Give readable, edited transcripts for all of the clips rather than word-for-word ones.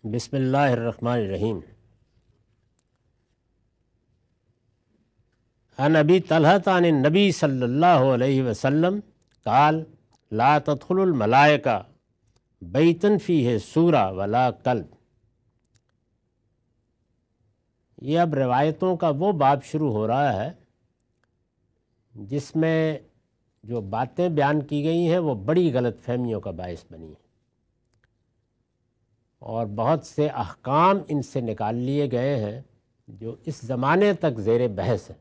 بسم اللہ الرحمن الرحیم۔ عن ابی طلحہ عن النبی صلی اللہ علیہ وسلم قال لا تدخل الملائکہ بیتن فیہ سورہ ولا کلب۔ یہ اب روایتوں کا وہ باب شروع ہو رہا ہے جس میں جو باتیں بیان کی گئی ہیں وہ بڑی غلط فہمیوں کا باعث بنی ہیں اور بہت سے احکام ان سے نکال لیے گئے ہیں جو اس زمانے تک زیر بحث ہیں۔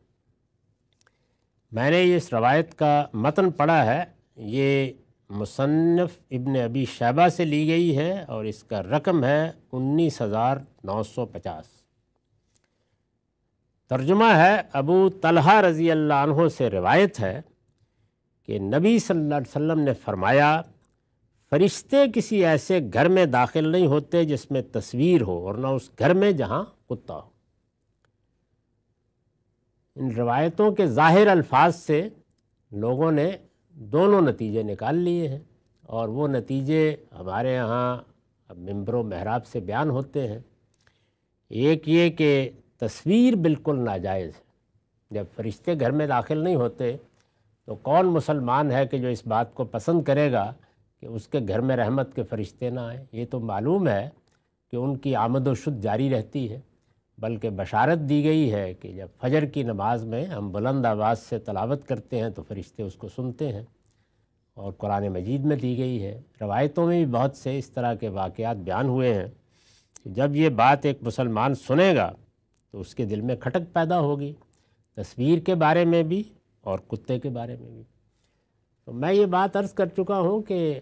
میں نے اس روایت کا متن پڑھا ہے، یہ مصنف ابن ابی شیبہ سے لی گئی ہے اور اس کا رقم ہے 19950۔ ترجمہ ہے، ابو طلحہ رضی اللہ عنہ سے روایت ہے کہ نبی صلی اللہ علیہ وسلم نے فرمایا، فرشتے کسی ایسے گھر میں داخل نہیں ہوتے جس میں تصویر ہو اور نہ اس گھر میں جہاں کتا ہو۔ ان روایتوں کے ظاہر الفاظ سے لوگوں نے دونوں نتیجے نکال لیے ہیں اور وہ نتیجے ہمارے ہاں اب ممبر و محراب سے بیان ہوتے ہیں۔ ایک یہ کہ تصویر بالکل ناجائز ہے۔ جب فرشتے گھر میں داخل نہیں ہوتے تو کون مسلمان ہے کہ جو اس بات کو پسند کرے گا کہ اس کے گھر میں رحمت کے فرشتے نہ آئیں؟ یہ تو معلوم ہے کہ ان کی آمد و شد جاری رہتی ہے، بلکہ بشارت دی گئی ہے کہ جب فجر کی نماز میں ہم بلند آواز سے تلاوت کرتے ہیں تو فرشتے اس کو سنتے ہیں، اور قرآن مجید میں دی گئی ہے۔ روایتوں میں بھی بہت سے اس طرح کے واقعات بیان ہوئے ہیں کہ جب یہ بات ایک مسلمان سنے گا تو اس کے دل میں کھٹک پیدا ہوگی، تصویر کے بارے میں بھی اور کتے کے بارے میں بھی۔ تو میں یہ بات عرض کر چکا ہوں کہ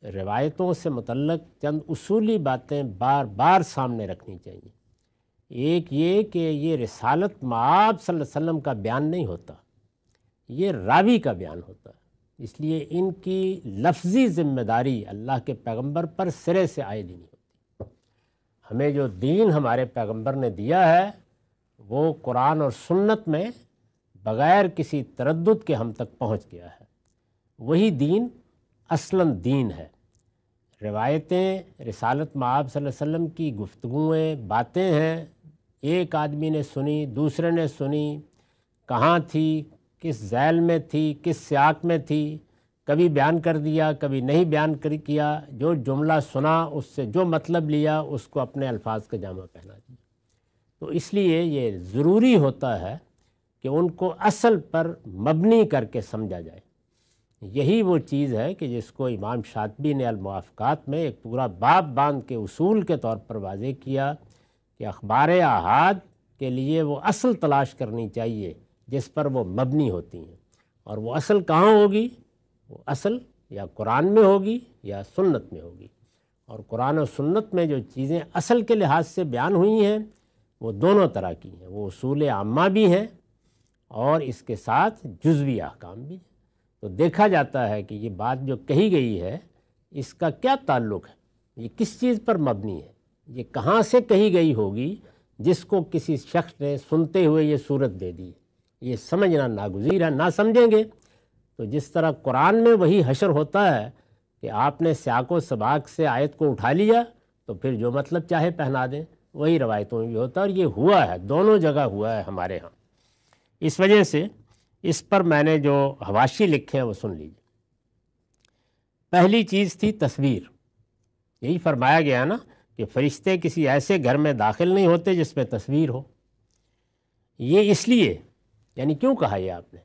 روایتوں سے متعلق چند اصولی باتیں بار بار سامنے رکھنی چاہیے۔ ایک یہ کہ یہ رسالت مآب صلی اللہ علیہ وسلم کا بیان نہیں ہوتا، یہ راوی کا بیان ہوتا ہے، اس لیے ان کی لفظی ذمہ داری اللہ کے پیغمبر پر سرے سے عائد ہی نہیں ہوتی۔ ہمیں جو دین ہمارے پیغمبر نے دیا ہے وہ قرآن اور سنت میں بغیر کسی تردد کے ہم تک پہنچ گیا ہے، وہی دین اصلاً دین ہے۔ روایتیں رسالت مآب صلی اللہ علیہ وسلم کی گفتگویں باتیں ہیں، ایک آدمی نے سنی، دوسرے نے سنی، کہاں تھی، کس ذیل میں تھی، کس سیاق میں تھی، کبھی بیان کر دیا کبھی نہیں بیان کیا، جو جملہ سنا اس سے جو مطلب لیا اس کو اپنے الفاظ کا جامہ پہنا دیا۔ تو اس لیے یہ ضروری ہوتا ہے کہ ان کو اصل پر مبنی کر کے سمجھا جائے۔ یہی وہ چیز ہے کہ جس کو امام شاطبی نے الموافقات میں ایک پورا باب باندھ کے اصول کے طور پر واضح کیا کہ اخبار احاد کے لیے وہ اصل تلاش کرنی چاہیے جس پر وہ مبنی ہوتی ہیں، اور وہ اصل کہاں ہوگی؟ وہ اصل یا قرآن میں ہوگی یا سنت میں ہوگی۔ اور قرآن و سنت میں جو چیزیں اصل کے لحاظ سے بیان ہوئی ہیں وہ دونوں طرح کی ہیں، وہ اصول عامہ بھی ہیں اور اس کے ساتھ جزوی احکام بھی ہیں۔ تو دیکھا جاتا ہے کہ یہ بات جو کہی گئی ہے اس کا کیا تعلق ہے، یہ کس چیز پر مبنی ہے، یہ کہاں سے کہی گئی ہوگی جس کو کسی شخص نے سنتے ہوئے یہ صورت دے دی۔ یہ سمجھنا ناگزیر ہے، نہ سمجھیں گے تو جس طرح قرآن میں وہی حشر ہوتا ہے کہ آپ نے سیاق و سباق سے آیت کو اٹھا لیا تو پھر جو مطلب چاہے پہنا دیں، وہی روایتوں میں بھی ہوتا ہے، اور یہ ہوا ہے، دونوں جگہ ہوا ہے ہمارے ہاں۔ اس وجہ سے اس پر میں نے جو حواشی لکھے ہیں وہ سن لیجیے۔ پہلی چیز تھی تصویر۔ یہی فرمایا گیا نا کہ فرشتے کسی ایسے گھر میں داخل نہیں ہوتے جس میں تصویر ہو۔ یہ اس لیے، یعنی کیوں کہا یہ آپ نے؟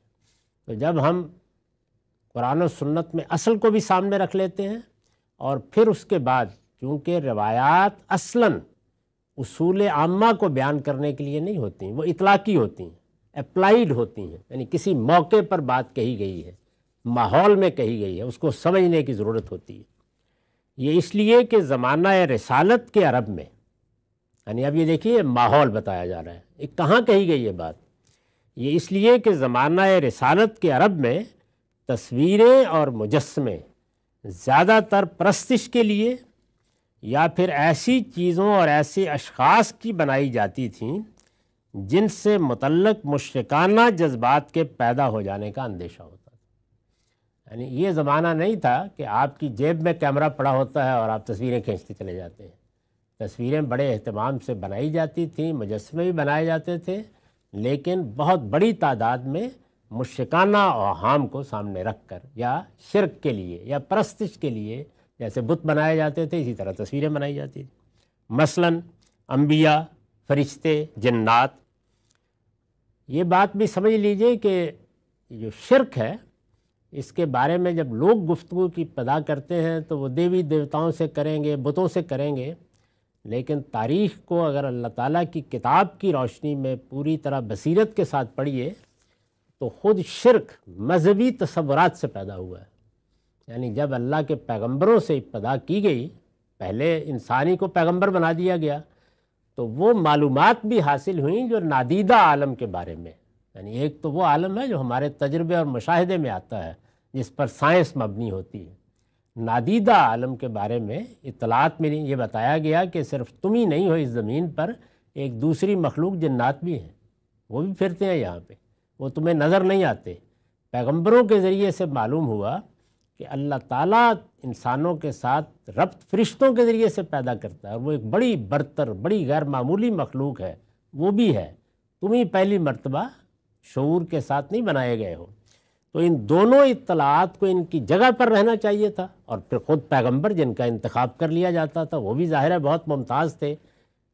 تو جب ہم قرآن و سنت میں اصل کو بھی سامنے رکھ لیتے ہیں اور پھر اس کے بعد چونکہ روایات اصلاً اصول عامہ کو بیان کرنے کے لیے نہیں ہوتی ہیں، وہ اطلاقی ہوتی ہیں، اپلائیڈ ہوتی ہیں، یعنی کسی موقع پر بات کہی گئی ہے، ماحول میں کہی گئی ہے، اس کو سمجھنے کی ضرورت ہوتی ہے۔ یہ اس لیے کہ زمانہ رسالت کے عرب میں، یعنی اب یہ دیکھیے ماحول بتایا جا رہا ہے، یہ کہاں کہی گئی یہ بات؟ یہ اس لیے کہ زمانہ رسالت کے عرب میں تصویریں اور مجسمے زیادہ تر پرستش کے لیے یا پھر ایسی چیزوں اور ایسے اشخاص کی بنائی جاتی تھیں جن سے متعلق مشرکانہ جذبات کے پیدا ہو جانے کا اندیشہ ہوتا تھا۔ یعنی یہ زمانہ نہیں تھا کہ آپ کی جیب میں کیمرہ پڑا ہوتا ہے اور آپ تصویریں کھینچتے چلے جاتے ہیں۔ تصویریں بڑے اہتمام سے بنائی جاتی تھیں، مجسمے بھی بنائے جاتے تھے، لیکن بہت بڑی تعداد میں مشرکانہ اوہام کو سامنے رکھ کر، یا شرک کے لیے یا پرستش کے لیے، جیسے بت بنائے جاتے تھے اسی طرح تصویریں بنائی جاتی تھیں۔ مثلاً انبیاء، فرشتے، جنات۔ یہ بات بھی سمجھ لیجئے کہ جو شرک ہے اس کے بارے میں جب لوگ گفتگو کی ابتدا کرتے ہیں تو وہ دیوی دیوتاؤں سے کریں گے، بتوں سے کریں گے، لیکن تاریخ کو اگر اللہ تعالیٰ کی کتاب کی روشنی میں پوری طرح بصیرت کے ساتھ پڑھیے تو خود شرک مذہبی تصورات سے پیدا ہوا ہے۔ یعنی جب اللہ کے پیغمبروں سے ابتدا کی گئی، پہلے انسانی کو پیغمبر بنا دیا گیا، تو وہ معلومات بھی حاصل ہوئیں جو نادیدہ عالم کے بارے میں، یعنی ایک تو وہ عالم ہے جو ہمارے تجربے اور مشاہدے میں آتا ہے، جس پر سائنس مبنی ہوتی ہے۔ نادیدہ عالم کے بارے میں اطلاعات میں یہ بتایا گیا کہ صرف تم ہی نہیں ہو اس زمین پر، ایک دوسری مخلوق جنات بھی ہیں، وہ بھی پھرتے ہیں یہاں پہ، وہ تمہیں نظر نہیں آتے۔ پیغمبروں کے ذریعے سے معلوم ہوا کہ اللہ تعالیٰ انسانوں کے ساتھ ربط فرشتوں کے ذریعے سے پیدا کرتا ہے، اور وہ ایک بڑی برتر، بڑی غیر معمولی مخلوق ہے، وہ بھی ہے، تم ہی پہلی مرتبہ شعور کے ساتھ نہیں بنائے گئے ہو۔ تو ان دونوں اطلاعات کو ان کی جگہ پر رہنا چاہیے تھا، اور پھر خود پیغمبر جن کا انتخاب کر لیا جاتا تھا وہ بھی ظاہر ہے بہت ممتاز تھے۔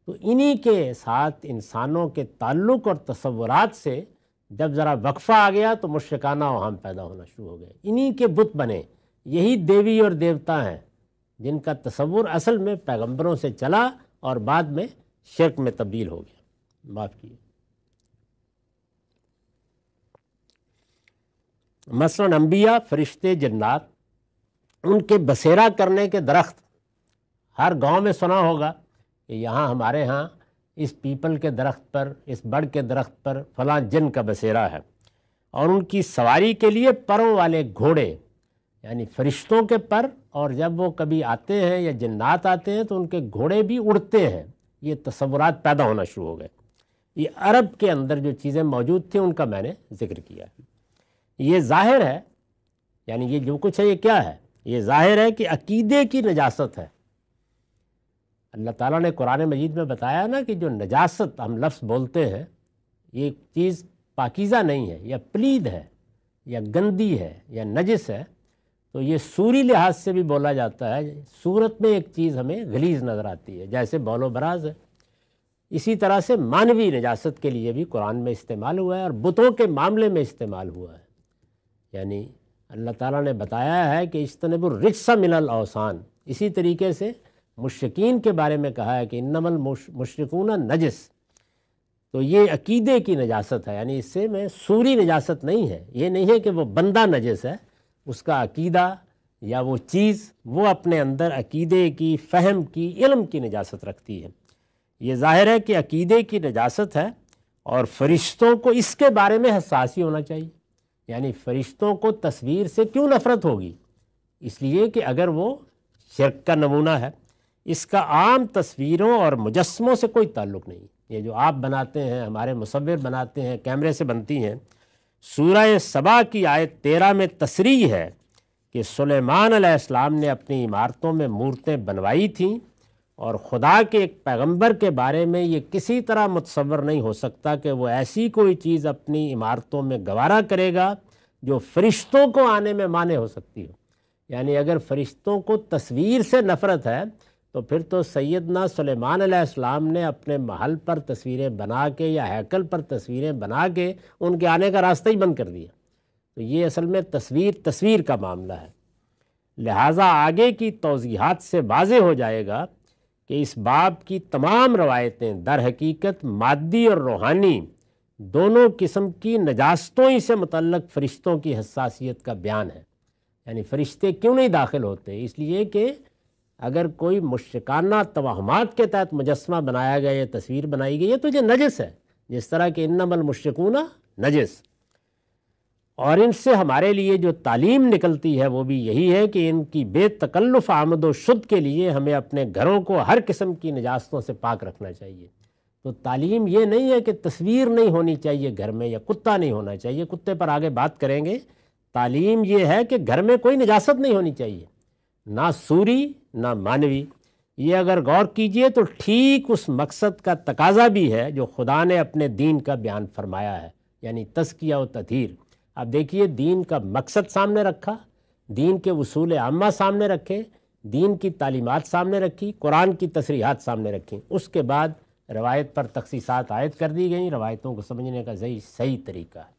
تو انہی کے ساتھ انسانوں کے تعلق اور تصورات سے جب ذرا وقفہ آ گیا تو مشرکانہ اوہام پیدا ہونا شروع ہو گئے، انہی کے بت بنے، یہی دیوی اور دیوتا ہیں جن کا تصور اصل میں پیغمبروں سے چلا اور بعد میں شرک میں تبدیل ہو گیا۔ معاف کیے۔ مثلاً انبیاء، فرشتے، جنات، ان کے بسیرا کرنے کے درخت، ہر گاؤں میں سنا ہوگا کہ یہاں ہمارے ہاں اس پیپل کے درخت پر، اس بڑ کے درخت پر فلاں جن کا بسیرا ہے، اور ان کی سواری کے لیے پروں والے گھوڑے، یعنی فرشتوں کے پر، اور جب وہ کبھی آتے ہیں یا جنات آتے ہیں تو ان کے گھوڑے بھی اڑتے ہیں۔ یہ تصورات پیدا ہونا شروع ہو گئے۔ یہ عرب کے اندر جو چیزیں موجود تھیں ان کا میں نے ذکر کیا۔ یہ ظاہر ہے، یعنی یہ جو کچھ ہے یہ کیا ہے؟ یہ ظاہر ہے کہ عقیدے کی نجاست ہے۔ اللہ تعالیٰ نے قرآن مجید میں بتایا نا کہ جو نجاست ہم لفظ بولتے ہیں، یہ چیز پاکیزہ نہیں ہے، یا پلید ہے، یا گندی ہے، یا نجس ہے، تو یہ سوری لحاظ سے بھی بولا جاتا ہے۔ صورت میں ایک چیز ہمیں غلیظ نظر آتی ہے، جیسے بول و براز ہے، اسی طرح سے معنوی نجاست کے لیے بھی قرآن میں استعمال ہوا ہے، اور بتوں کے معاملے میں استعمال ہوا ہے۔ یعنی اللہ تعالیٰ نے بتایا ہے کہ اجتنبوا الرجس من الاوثان، اسی طریقے سے مشرکین کے بارے میں کہا ہے کہ انما المشرکون نجس، تو یہ عقیدے کی نجاست ہے، یعنی اس سے میں صوری نجاست نہیں ہے، یہ نہیں ہے کہ وہ بندہ نجس ہے، اس کا عقیدہ یا وہ چیز وہ اپنے اندر عقیدے کی، فہم کی، علم کی نجاست رکھتی ہے۔ یہ ظاہر ہے کہ عقیدے کی نجاست ہے، اور فرشتوں کو اس کے بارے میں حساسی ہونا چاہیے۔ یعنی فرشتوں کو تصویر سے کیوں نفرت ہوگی؟ اس لیے کہ اگر وہ شرک کا نمونہ ہے، اس کا عام تصویروں اور مجسموں سے کوئی تعلق نہیں۔ یہ جو آپ بناتے ہیں، ہمارے مصور بناتے ہیں، کیمرے سے بنتی ہیں۔ سورہ سبا کی آیت 13 میں تصریح ہے کہ سلیمان علیہ السلام نے اپنی عمارتوں میں مورتیں بنوائی تھیں، اور خدا کے ایک پیغمبر کے بارے میں یہ کسی طرح متصور نہیں ہو سکتا کہ وہ ایسی کوئی چیز اپنی عمارتوں میں گوارا کرے گا جو فرشتوں کو آنے میں مانع ہو سکتی ہو۔ یعنی اگر فرشتوں کو تصویر سے نفرت ہے تو پھر تو سیدنا سلیمان علیہ السلام نے اپنے محل پر تصویریں بنا کے یا ہیکل پر تصویریں بنا کے ان کے آنے کا راستہ ہی بند کر دیا۔ تو یہ اصل میں تصویر کا معاملہ ہے۔ لہٰذا آگے کی توضیحات سے واضح ہو جائے گا کہ اس باب کی تمام روایتیں در حقیقت مادی اور روحانی دونوں قسم کی نجاستوں ہی سے متعلق فرشتوں کی حساسیت کا بیان ہے۔ یعنی فرشتے کیوں نہیں داخل ہوتے؟ اس لیے کہ اگر کوئی مشرکانہ توہمات کے تحت مجسمہ بنایا گیا یا تصویر بنائی گئی ہے تو یہ نجس ہے، جس طرح کہ انما المشرکون نجس۔ اور ان سے ہمارے لیے جو تعلیم نکلتی ہے وہ بھی یہی ہے کہ ان کی بے تکلف آمد و شد کے لیے ہمیں اپنے گھروں کو ہر قسم کی نجاستوں سے پاک رکھنا چاہیے۔ تو تعلیم یہ نہیں ہے کہ تصویر نہیں ہونی چاہیے گھر میں، یا کتا نہیں ہونا چاہیے، کتے پر آگے بات کریں گے۔ تعلیم یہ ہے کہ گھر میں کوئی نجاست نہیں ہونی چاہیے، نہ صوری نہ معنوی۔ یہ اگر غور کیجئے تو ٹھیک اس مقصد کا تقاضا بھی ہے جو خدا نے اپنے دین کا بیان فرمایا ہے، یعنی تزکیہ و تطہیر۔ اب دیکھیے، دین کا مقصد سامنے رکھا، دین کے اصول عامہ سامنے رکھے، دین کی تعلیمات سامنے رکھی، قرآن کی تصریحات سامنے رکھیں، اس کے بعد روایت پر تخصیصات عائد کر دی گئیں۔ روایتوں کو سمجھنے کا صحیح طریقہ ہے۔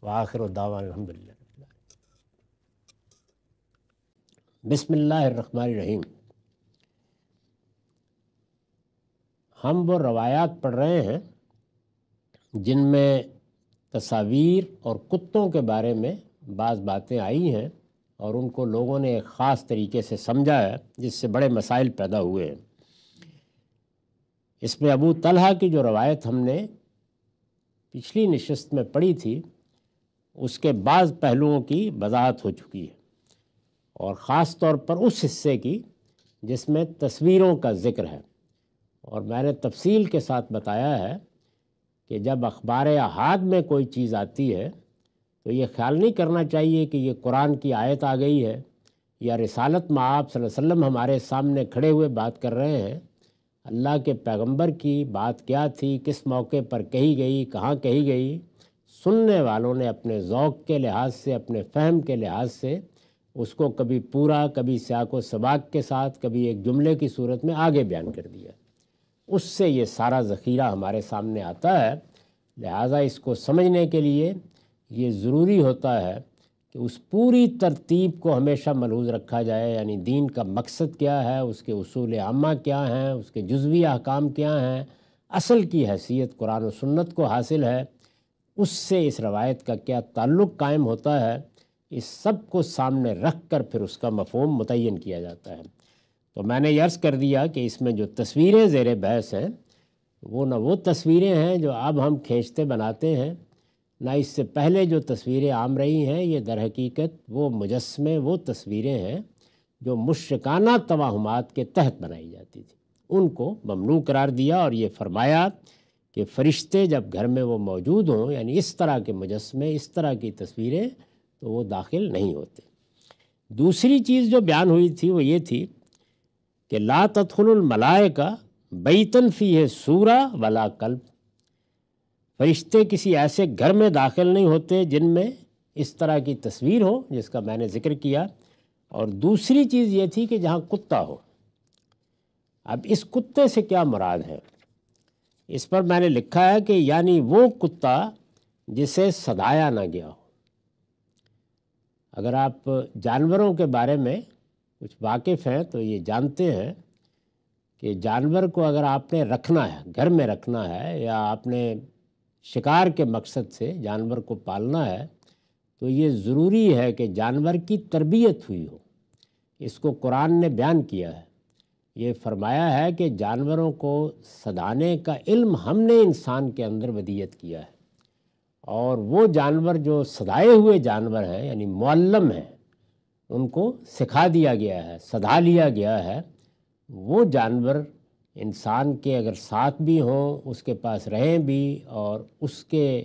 وآخر الدعوانا الحمدللہ۔ بسم اللہ الرحمن الرحیم۔ ہم وہ روایات پڑھ رہے ہیں جن میں تصاویر اور کتوں کے بارے میں بعض باتیں آئی ہیں اور ان کو لوگوں نے ایک خاص طریقے سے سمجھا ہے، جس سے بڑے مسائل پیدا ہوئے ہیں۔ اس میں ابو طلحہ کی جو روایت ہم نے پچھلی نشست میں پڑھی تھی، اس کے بعض پہلوؤں کی وضاحت ہو چکی ہے، اور خاص طور پر اس حصے کی جس میں تصویروں کا ذکر ہے۔ اور میں نے تفصیل کے ساتھ بتایا ہے کہ جب اخبار احاد میں کوئی چیز آتی ہے تو یہ خیال نہیں کرنا چاہیے کہ یہ قرآن کی آیت آ گئی ہے یا رسالت مآب صلی اللہ علیہ وسلم ہمارے سامنے کھڑے ہوئے بات کر رہے ہیں۔ اللہ کے پیغمبر کی بات کیا تھی، کس موقع پر کہی گئی، کہاں کہی گئی، سننے والوں نے اپنے ذوق کے لحاظ سے، اپنے فہم کے لحاظ سے اس کو کبھی پورا، کبھی سیاق و سباق کے ساتھ، کبھی ایک جملے کی صورت میں آگے بیان کر دیا۔ اس سے یہ سارا ذخیرہ ہمارے سامنے آتا ہے۔ لہٰذا اس کو سمجھنے کے لیے یہ ضروری ہوتا ہے کہ اس پوری ترتیب کو ہمیشہ ملحوظ رکھا جائے، یعنی دین کا مقصد کیا ہے، اس کے اصول عامہ کیا ہیں، اس کے جزوی احکام کیا ہیں، اصل کی حیثیت قرآن و سنت کو حاصل ہے، اس سے اس روایت کا کیا تعلق قائم ہوتا ہے، اس سب کو سامنے رکھ کر پھر اس کا مفہوم متعین کیا جاتا ہے۔ تو میں نے یہ عرض کر دیا کہ اس میں جو تصویریں زیر بحث ہیں وہ نہ وہ تصویریں ہیں جو اب ہم کھینچتے بناتے ہیں، نہ اس سے پہلے جو تصویریں عام رہی ہیں، یہ در حقیقت وہ مجسمے، وہ تصویریں ہیں جو مشرکانہ توہمات کے تحت بنائی جاتی تھی، ان کو ممنوع قرار دیا اور یہ فرمایا کہ فرشتے جب گھر میں وہ موجود ہوں، یعنی اس طرح کے مجسمے، اس طرح کی تصویریں، تو وہ داخل نہیں ہوتے۔ دوسری چیز جو بیان ہوئی تھی وہ یہ تھی کہ لا تدخل الملائکہ بیتن فیہ سورہ ولا کلب، فرشتے کسی ایسے گھر میں داخل نہیں ہوتے جن میں اس طرح کی تصویر ہو، جس کا میں نے ذکر کیا۔ اور دوسری چیز یہ تھی کہ جہاں کتا ہو۔ اب اس کتے سے کیا مراد ہے؟ اس پر میں نے لکھا ہے کہ یعنی وہ کتا جسے سدایا نہ گیا ہو۔ اگر آپ جانوروں کے بارے میں کچھ واقف ہیں تو یہ جانتے ہیں کہ جانور کو اگر آپ نے رکھنا ہے، گھر میں رکھنا ہے، یا آپ نے شکار کے مقصد سے جانور کو پالنا ہے، تو یہ ضروری ہے کہ جانور کی تربیت ہوئی ہو۔ اس کو قرآن نے بیان کیا ہے، یہ فرمایا ہے کہ جانوروں کو سدانے کا علم ہم نے انسان کے اندر ودیت کیا ہے، اور وہ جانور جو سدائے ہوئے جانور ہیں، یعنی معلم ہیں، ان کو سکھا دیا گیا ہے، سدھا لیا گیا ہے۔ وہ جانور انسان کے اگر ساتھ بھی ہوں، اس کے پاس رہیں بھی، اور اس کے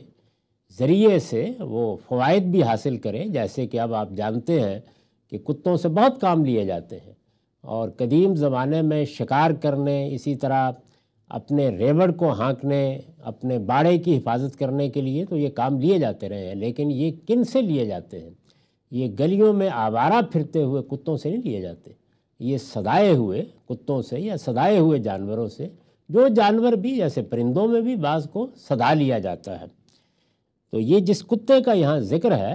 ذریعے سے وہ فوائد بھی حاصل کریں، جیسے کہ اب آپ جانتے ہیں کہ کتوں سے بہت کام لیے جاتے ہیں، اور قدیم زمانے میں شکار کرنے، اسی طرح اپنے ریوڑ کو ہانکنے، اپنے باڑے کی حفاظت کرنے کے لیے تو یہ کام لیے جاتے رہے ہیں، لیکن یہ کن سے لیے جاتے ہیں؟ یہ گلیوں میں آوارہ پھرتے ہوئے کتوں سے نہیں لیے جاتے، یہ سدائے ہوئے کتوں سے یا سدائے ہوئے جانوروں سے، جو جانور بھی جیسے پرندوں میں بھی بعض کو سدا لیا جاتا ہے۔ تو یہ جس کتے کا یہاں ذکر ہے،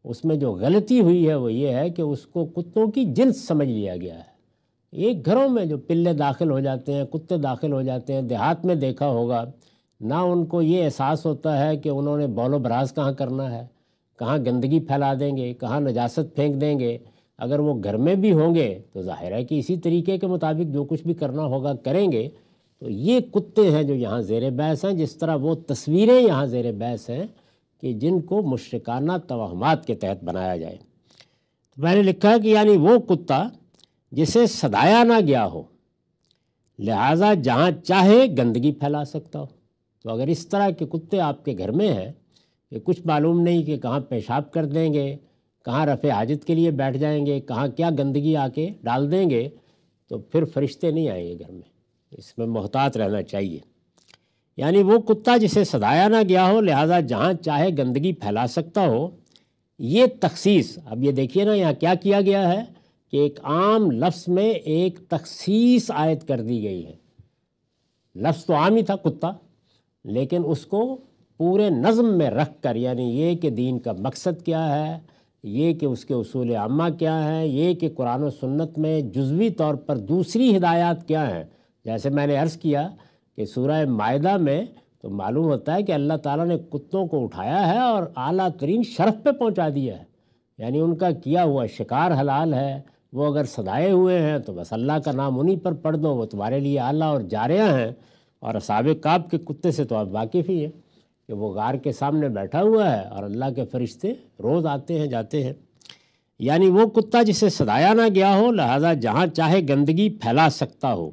اس میں جو غلطی ہوئی ہے وہ یہ ہے کہ اس کو کتوں کی جنس سمجھ لیا گیا ہے۔ ایک گھروں میں جو پلے داخل ہو جاتے ہیں، کتے داخل ہو جاتے ہیں، دیہات میں دیکھا ہوگا، نہ ان کو یہ احساس ہوتا ہے کہ انہوں نے بول و براز کہاں کرنا ہے، کہاں گندگی پھیلا دیں گے، کہاں نجاست پھینک دیں گے۔ اگر وہ گھر میں بھی ہوں گے تو ظاہر ہے کہ اسی طریقے کے مطابق جو کچھ بھی کرنا ہوگا کریں گے۔ تو یہ کتے ہیں جو یہاں زیر بحث ہیں، جس طرح وہ تصویریں یہاں زیر بحث ہیں کہ جن کو مشرکانہ توہمات کے تحت بنایا جائے۔ تو میں نے لکھا ہے کہ یعنی وہ کتا جسے سدایا نہ گیا ہو، لہٰذا جہاں چاہے گندگی پھیلا سکتا ہو۔ تو اگر اس طرح کے کتے آپ کے گھر میں ہیں کہ کچھ معلوم نہیں کہ کہاں پیشاب کر دیں گے، کہاں رفع حاجت کے لیے بیٹھ جائیں گے، کہاں کیا گندگی آ کے ڈال دیں گے، تو پھر فرشتے نہیں آئیں گے گھر میں، اس میں محتاط رہنا چاہیے۔ یعنی وہ کتا جسے صدایا نہ گیا ہو، لہٰذا جہاں چاہے گندگی پھیلا سکتا ہو، یہ تخصیص۔ اب یہ دیکھیے نا یہاں کیا کیا گیا ہے کہ ایک عام لفظ میں ایک تخصیص عائد کر دی گئی ہے۔ لفظ تو عام ہی تھا کتا، لیکن اس کو پورے نظم میں رکھ کر، یعنی یہ کہ دین کا مقصد کیا ہے، یہ کہ اس کے اصول عامہ کیا ہے، یہ کہ قرآن و سنت میں جزوی طور پر دوسری ہدایات کیا ہیں۔ جیسے میں نے عرض کیا کہ سورہ مائدہ میں تو معلوم ہوتا ہے کہ اللہ تعالیٰ نے کتوں کو اٹھایا ہے اور اعلیٰ ترین شرف پہ پہنچا دیا ہے، یعنی ان کا کیا ہوا شکار حلال ہے۔ وہ اگر صدائے ہوئے ہیں تو بس اللہ کا نام انہی پر پڑھ دو، وہ تمہارے لیے اعلیٰ اور جاریہ ہیں۔ اور اصحاب کہف کے کتے سے تو آپ واقف ہی ہیں کہ وہ غار کے سامنے بیٹھا ہوا ہے اور اللہ کے فرشتے روز آتے ہیں جاتے ہیں۔ یعنی وہ کتا جسے صدایا نہ گیا ہو، لہٰذا جہاں چاہے گندگی پھیلا سکتا ہو۔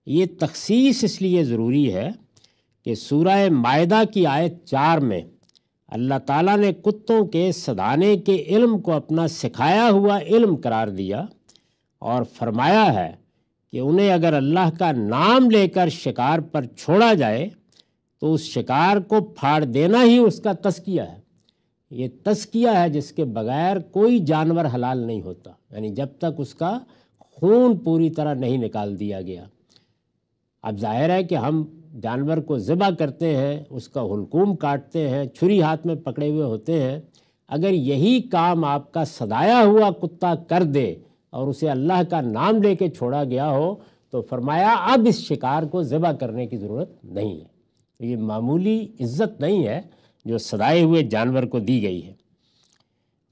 یہ تخصیص اس لیے ضروری ہے کہ سورہ مائدہ کی آیت 4 میں اللہ تعالیٰ نے کتوں کے صدانے کے علم کو اپنا سکھایا ہوا علم قرار دیا اور فرمایا ہے کہ انہیں اگر اللہ کا نام لے کر شکار پر چھوڑا جائے تو اس شکار کو پھاڑ دینا ہی اس کا تزکیہ ہے۔ یہ تزکیہ ہے جس کے بغیر کوئی جانور حلال نہیں ہوتا، یعنی جب تک اس کا خون پوری طرح نہیں نکال دیا گیا۔ اب ظاہر ہے کہ ہم جانور کو ذبح کرتے ہیں، اس کا حلقوم کاٹتے ہیں، چھری ہاتھ میں پکڑے ہوئے ہوتے ہیں۔ اگر یہی کام آپ کا صدایا ہوا کتا کر دے اور اسے اللہ کا نام لے کے چھوڑا گیا ہو تو فرمایا اب اس شکار کو ذبح کرنے کی ضرورت نہیں ہے۔ یہ معمولی عزت نہیں ہے جو صدائے ہوئے جانور کو دی گئی ہے۔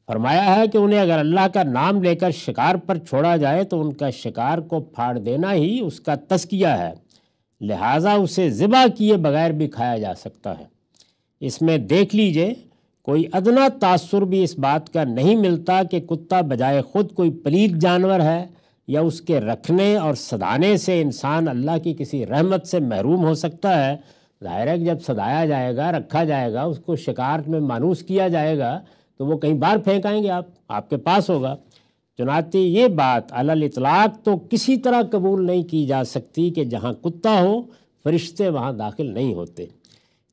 فرمایا ہے کہ انہیں اگر اللہ کا نام لے کر شکار پر چھوڑا جائے تو ان کا شکار کو پھاڑ دینا ہی اس کا تزکیہ ہے، لہٰذا اسے ذبح کیے بغیر بھی کھایا جا سکتا ہے۔ اس میں دیکھ لیجئے کوئی ادنا تاثر بھی اس بات کا نہیں ملتا کہ کتا بجائے خود کوئی پلید جانور ہے یا اس کے رکھنے اور صدانے سے انسان اللہ کی کسی رحمت سے محروم ہو سکتا ہے۔ ظاہر ہے کہ جب صدایا جائے گا، رکھا جائے گا، اس کو شکار میں مانوس کیا جائے گا تو وہ کہیں باہر پھینک آئیں گے، آپ کے پاس ہوگا۔ چنانچہ یہ بات علی الاطلاق تو کسی طرح قبول نہیں کی جا سکتی کہ جہاں کتا ہو فرشتے وہاں داخل نہیں ہوتے،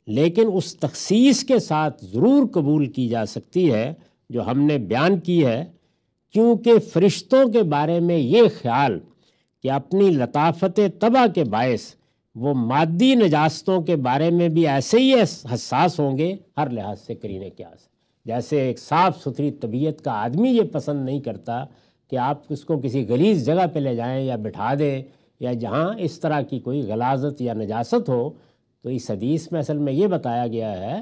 لیکن اس تخصیص کے ساتھ ضرور قبول کی جا سکتی ہے جو ہم نے بیان کی ہے، کیونکہ فرشتوں کے بارے میں یہ خیال کہ اپنی لطافت طبع کے باعث وہ مادی نجاستوں کے بارے میں بھی ایسے ہی حساس ہوں گے ہر لحاظ سے قرینہ قیاس۔ جیسے ایک صاف ستھری طبیعت کا آدمی یہ پسند نہیں کرتا کہ آپ اس کو کسی غلیظ جگہ پہ لے جائیں یا بٹھا دیں یا جہاں اس طرح کی کوئی غلاظت یا نجاست ہو، تو اس حدیث میں اصل میں یہ بتایا گیا ہے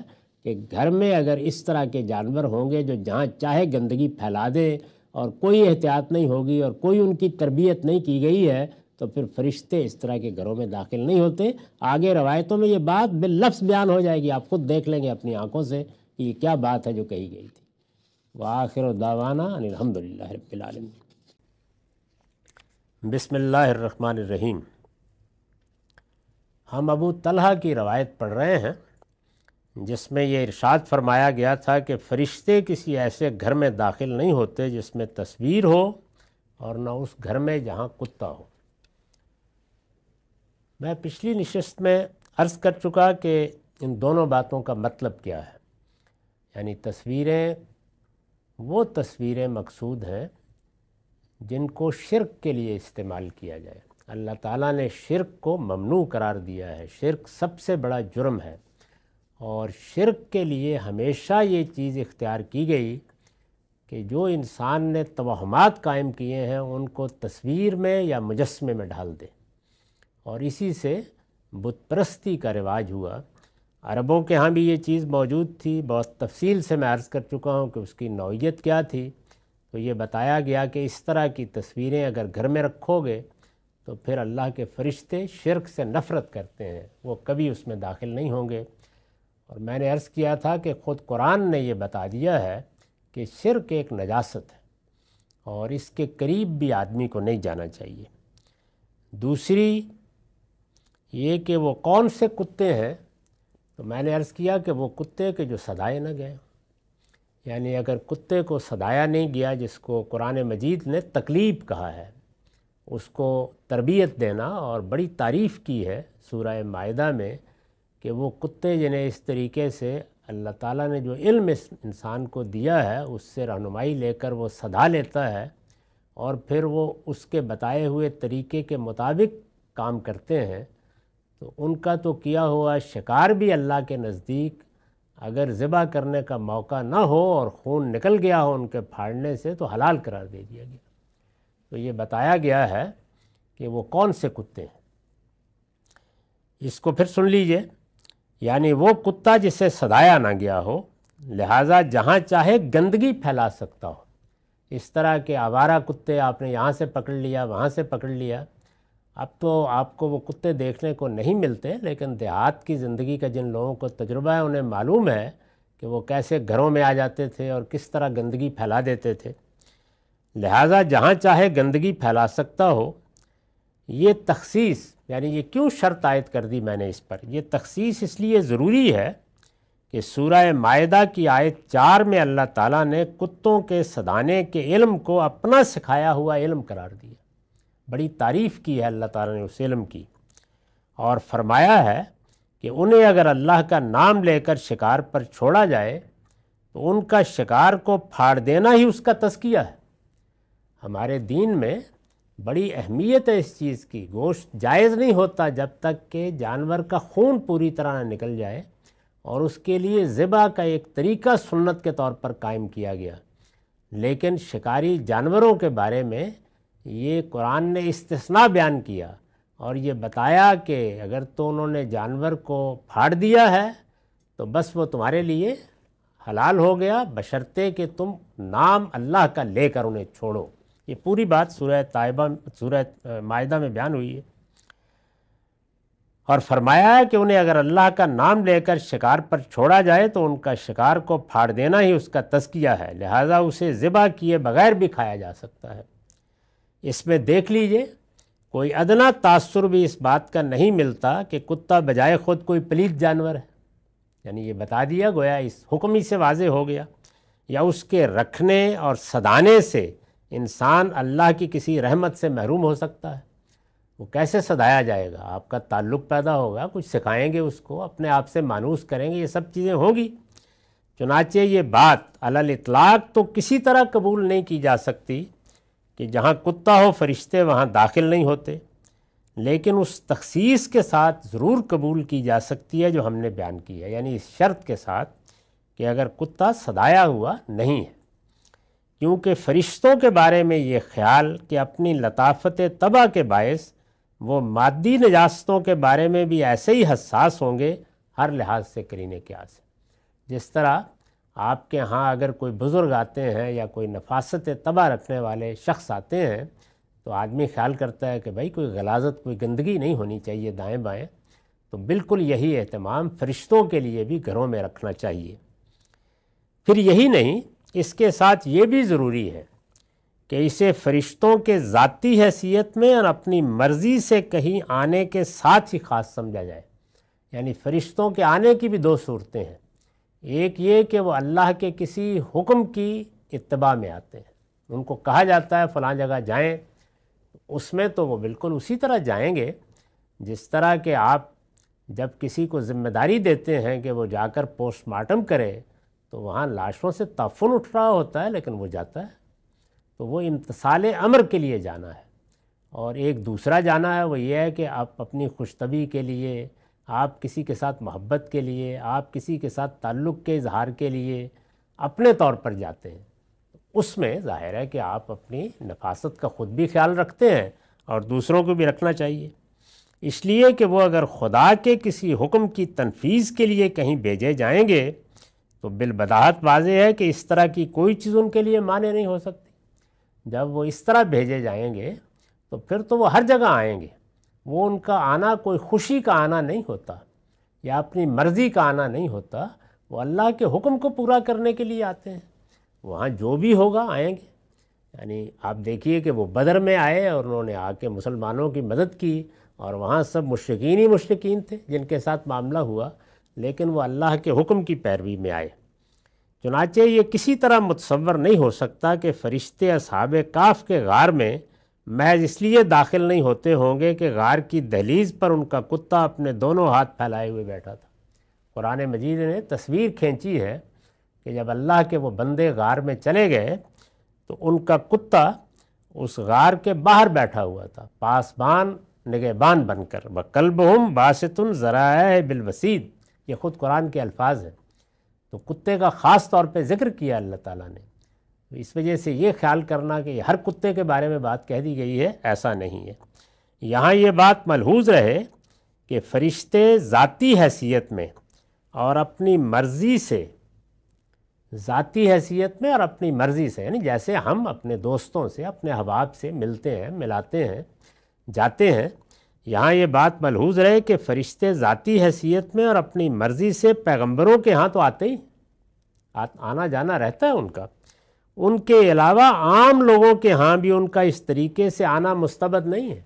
کہ گھر میں اگر اس طرح کے جانور ہوں گے جو جہاں چاہے گندگی پھیلا دیں اور کوئی احتیاط نہیں ہوگی اور کوئی ان کی تربیت نہیں کی گئی ہے تو پھر فرشتے اس طرح کے گھروں میں داخل نہیں ہوتے۔ آگے روایتوں میں یہ بات باللفظ بیان ہو جائے گی، آپ خود دیکھ لیں گے اپنی آنکھوں سے کہ یہ کیا بات ہے جو کہی گئی تھی۔ وآخر دعوانا ان الحمدللہ رب العالمین۔ بسم اللہ الرحمن الرحیم۔ ہم ابو طلحہ کی روایت پڑھ رہے ہیں جس میں یہ ارشاد فرمایا گیا تھا کہ فرشتے کسی ایسے گھر میں داخل نہیں ہوتے جس میں تصویر ہو اور نہ اس گھر میں جہاں کتا ہو۔ میں پچھلی نشست میں عرض کر چکا کہ ان دونوں باتوں کا مطلب کیا ہے، یعنی تصویریں وہ تصویریں مقصود ہیں جن کو شرک کے لیے استعمال کیا جائے۔ اللہ تعالیٰ نے شرک کو ممنوع قرار دیا ہے، شرک سب سے بڑا جرم ہے، اور شرک کے لیے ہمیشہ یہ چیز اختیار کی گئی کہ جو انسان نے توہمات قائم کیے ہیں ان کو تصویر میں یا مجسمے میں ڈال دے، اور اسی سے بت پرستی کا رواج ہوا۔ عربوں کے ہاں بھی یہ چیز موجود تھی، بہت تفصیل سے میں عرض کر چکا ہوں کہ اس کی نوعیت کیا تھی۔ تو یہ بتایا گیا کہ اس طرح کی تصویریں اگر گھر میں رکھو گے تو پھر اللہ کے فرشتے شرک سے نفرت کرتے ہیں، وہ کبھی اس میں داخل نہیں ہوں گے۔ اور میں نے عرض کیا تھا کہ خود قرآن نے یہ بتا دیا ہے کہ شرک ایک نجاست ہے اور اس کے قریب بھی آدمی کو نہیں جانا چاہیے۔ دوسری یہ کہ وہ کون سے کتے ہیں، تو میں نے عرض کیا کہ وہ کتے کے جو صدائے نہ گئے، یعنی اگر کتے کو صدایا نہیں گیا جس کو قرآن مجید نے تکلیب کہا ہے، اس کو تربیت دینا، اور بڑی تعریف کی ہے سورہ مائدہ میں کہ وہ کتے جنہیں اس طریقے سے اللہ تعالیٰ نے جو علم اس انسان کو دیا ہے اس سے رہنمائی لے کر وہ صدا لیتا ہے اور پھر وہ اس کے بتائے ہوئے طریقے کے مطابق کام کرتے ہیں، تو ان کا تو کیا ہوا شکار بھی اللہ کے نزدیک اگر ذبح کرنے کا موقع نہ ہو اور خون نکل گیا ہو ان کے پھاڑنے سے تو حلال قرار دے دیا گیا۔ تو یہ بتایا گیا ہے کہ وہ کون سے کتے ہیں۔ اس کو پھر سن لیجئے، یعنی وہ کتا جسے صدایا نہ گیا ہو، لہٰذا جہاں چاہے گندگی پھیلا سکتا ہو۔ اس طرح کے آوارہ کتے آپ نے یہاں سے پکڑ لیا، وہاں سے پکڑ لیا۔ اب تو آپ کو وہ کتے دیکھنے کو نہیں ملتے، لیکن دیہات کی زندگی کا جن لوگوں کو تجربہ ہے انہیں معلوم ہے کہ وہ کیسے گھروں میں آ جاتے تھے اور کس طرح گندگی پھیلا دیتے تھے۔ لہٰذا جہاں چاہے گندگی پھیلا سکتا ہو۔ یہ تخصیص، یعنی یہ کیوں شرط عائد کر دی میں نے اس پر؟ یہ تخصیص اس لیے ضروری ہے کہ سورہ مائدہ کی آیت 4 میں اللہ تعالیٰ نے کتوں کے صدانے کے علم کو اپنا سکھایا ہوا علم قرار دیا، بڑی تعریف کی ہے اللہ تعالیٰ نے اس علم کی، اور فرمایا ہے کہ انہیں اگر اللہ کا نام لے کر شکار پر چھوڑا جائے تو ان کا شکار کو پھاڑ دینا ہی اس کا تزکیہ ہے۔ ہمارے دین میں بڑی اہمیت ہے اس چیز کی۔ گوشت جائز نہیں ہوتا جب تک کہ جانور کا خون پوری طرح نہ نکل جائے، اور اس کے لیے ذبح کا ایک طریقہ سنت کے طور پر قائم کیا گیا۔ لیکن شکاری جانوروں کے بارے میں یہ قرآن نے استثناء بیان کیا اور یہ بتایا کہ اگر تو انہوں نے جانور کو پھاڑ دیا ہے تو بس وہ تمہارے لیے حلال ہو گیا، بشرطے کہ تم نام اللہ کا لے کر انہیں چھوڑو۔ یہ پوری بات سورہ مائدہ میں بیان ہوئی ہے، اور فرمایا ہے کہ انہیں اگر اللہ کا نام لے کر شکار پر چھوڑا جائے تو ان کا شکار کو پھاڑ دینا ہی اس کا تزکیہ ہے، لہٰذا اسے ذبح کیے بغیر بھی کھایا جا سکتا ہے۔ اس میں دیکھ لیجئے کوئی ادنا تاثر بھی اس بات کا نہیں ملتا کہ کتا بجائے خود کوئی پلید جانور ہے، یعنی یہ بتا دیا گویا اس حکم ہی سے واضح ہو گیا، یا اس کے رکھنے اور صدانے سے انسان اللہ کی کسی رحمت سے محروم ہو سکتا ہے۔ وہ کیسے صدایا جائے گا؟ آپ کا تعلق پیدا ہوگا، کچھ سکھائیں گے اس کو، اپنے آپ سے مانوس کریں گے، یہ سب چیزیں ہوں گی۔ چنانچہ یہ بات علی الاطلاق تو کسی طرح قبول نہیں کی جا سکتی کہ جہاں کتا ہو فرشتے وہاں داخل نہیں ہوتے، لیکن اس تخصیص کے ساتھ ضرور قبول کی جا سکتی ہے جو ہم نے بیان کی ہے، یعنی اس شرط کے ساتھ کہ اگر کتا صدایا ہوا نہیں ہے، کیونکہ فرشتوں کے بارے میں یہ خیال کہ اپنی لطافت طبع کے باعث وہ مادی نجاستوں کے بارے میں بھی ایسے ہی حساس ہوں گے ہر لحاظ سے قرینے کے آس سے۔ جس طرح آپ کے ہاں اگر کوئی بزرگ آتے ہیں یا کوئی نفاست طبع رکھنے والے شخص آتے ہیں تو آدمی خیال کرتا ہے کہ بھائی کوئی غلاظت، کوئی گندگی نہیں ہونی چاہیے دائیں بائیں، تو بالکل یہی اہتمام فرشتوں کے لیے بھی گھروں میں رکھنا چاہیے۔ پھر یہی نہیں، اس کے ساتھ یہ بھی ضروری ہے کہ اسے فرشتوں کے ذاتی حیثیت میں اور اپنی مرضی سے کہیں آنے کے ساتھ ہی خاص سمجھا جائے، یعنی فرشتوں کے آنے کی بھی دو صورتیں ہیں۔ ایک یہ کہ وہ اللہ کے کسی حکم کی اتباع میں آتے ہیں، ان کو کہا جاتا ہے فلاں جگہ جائیں، اس میں تو وہ بالکل اسی طرح جائیں گے جس طرح کہ آپ جب کسی کو ذمہ داری دیتے ہیں کہ وہ جا کر پوسٹ مارٹم کرے تو وہاں لاشوں سے تعفن اٹھ رہا ہوتا ہے لیکن وہ جاتا ہے، تو وہ امتثال امر کے لیے جانا ہے۔ اور ایک دوسرا جانا ہے وہ یہ ہے کہ آپ اپنی خوش طبعی کے لیے، آپ کسی کے ساتھ محبت کے لیے، آپ کسی کے ساتھ تعلق کے اظہار کے لیے اپنے طور پر جاتے ہیں۔ اس میں ظاہر ہے کہ آپ اپنی نفاست کا خود بھی خیال رکھتے ہیں اور دوسروں کو بھی رکھنا چاہیے، اس لیے کہ وہ اگر خدا کے کسی حکم کی تنفیذ کے لیے کہیں بھیجے جائیں گے تو بالبداہت واضح ہے کہ اس طرح کی کوئی چیز ان کے لیے مانع نہیں ہو سکتی۔ جب وہ اس طرح بھیجے جائیں گے تو پھر تو وہ ہر جگہ آئیں گے، وہ ان کا آنا کوئی خوشی کا آنا نہیں ہوتا یا اپنی مرضی کا آنا نہیں ہوتا، وہ اللہ کے حکم کو پورا کرنے کے لیے آتے ہیں۔ وہاں جو بھی ہوگا آئیں گے، یعنی آپ دیکھیے کہ وہ بدر میں آئے اور انہوں نے آ کے مسلمانوں کی مدد کی، اور وہاں سب مشرکین ہی مشرکین تھے جن کے ساتھ معاملہ ہوا، لیکن وہ اللہ کے حکم کی پیروی میں آئے۔ چنانچہ یہ کسی طرح متصور نہیں ہو سکتا کہ فرشتے اصحاب کہف کے غار میں محض اس لیے داخل نہیں ہوتے ہوں گے کہ غار کی دہلیز پر ان کا کتا اپنے دونوں ہاتھ پھیلائے ہوئے بیٹھا تھا۔ قرآن مجید نے تصویر کھینچی ہے کہ جب اللہ کے وہ بندے غار میں چلے گئے تو ان کا کتا اس غار کے باہر بیٹھا ہوا تھا، پاسبان نگہبان بن کر، وَقَلْبُهُمْ بَاسِطٌ ذَرَائِعَهُ بِالْوَسِيدِ، یہ خود قرآن کے الفاظ ہیں۔ تو کتے کا خاص طور پہ ذکر کیا اللہ تعالیٰ نے، اس وجہ سے یہ خیال کرنا کہ ہر کتے کے بارے میں بات کہہ دی گئی ہے، ایسا نہیں ہے۔ یہاں یہ بات ملحوظ رہے کہ فرشتے ذاتی حیثیت میں اور اپنی مرضی سے، ذاتی حیثیت میں اور اپنی مرضی سے، یعنی جیسے ہم اپنے دوستوں سے، اپنے احباب سے ملتے ہیں، ملاتے ہیں، جاتے ہیں، یہاں یہ بات ملحوظ رہے کہ فرشتے ذاتی حیثیت میں اور اپنی مرضی سے پیغمبروں کے ہاں تو آتے ہی، آنا جانا رہتا ہے ان کا، ان کے علاوہ عام لوگوں کے ہاں بھی ان کا اس طریقے سے آنا مستبد نہیں ہے۔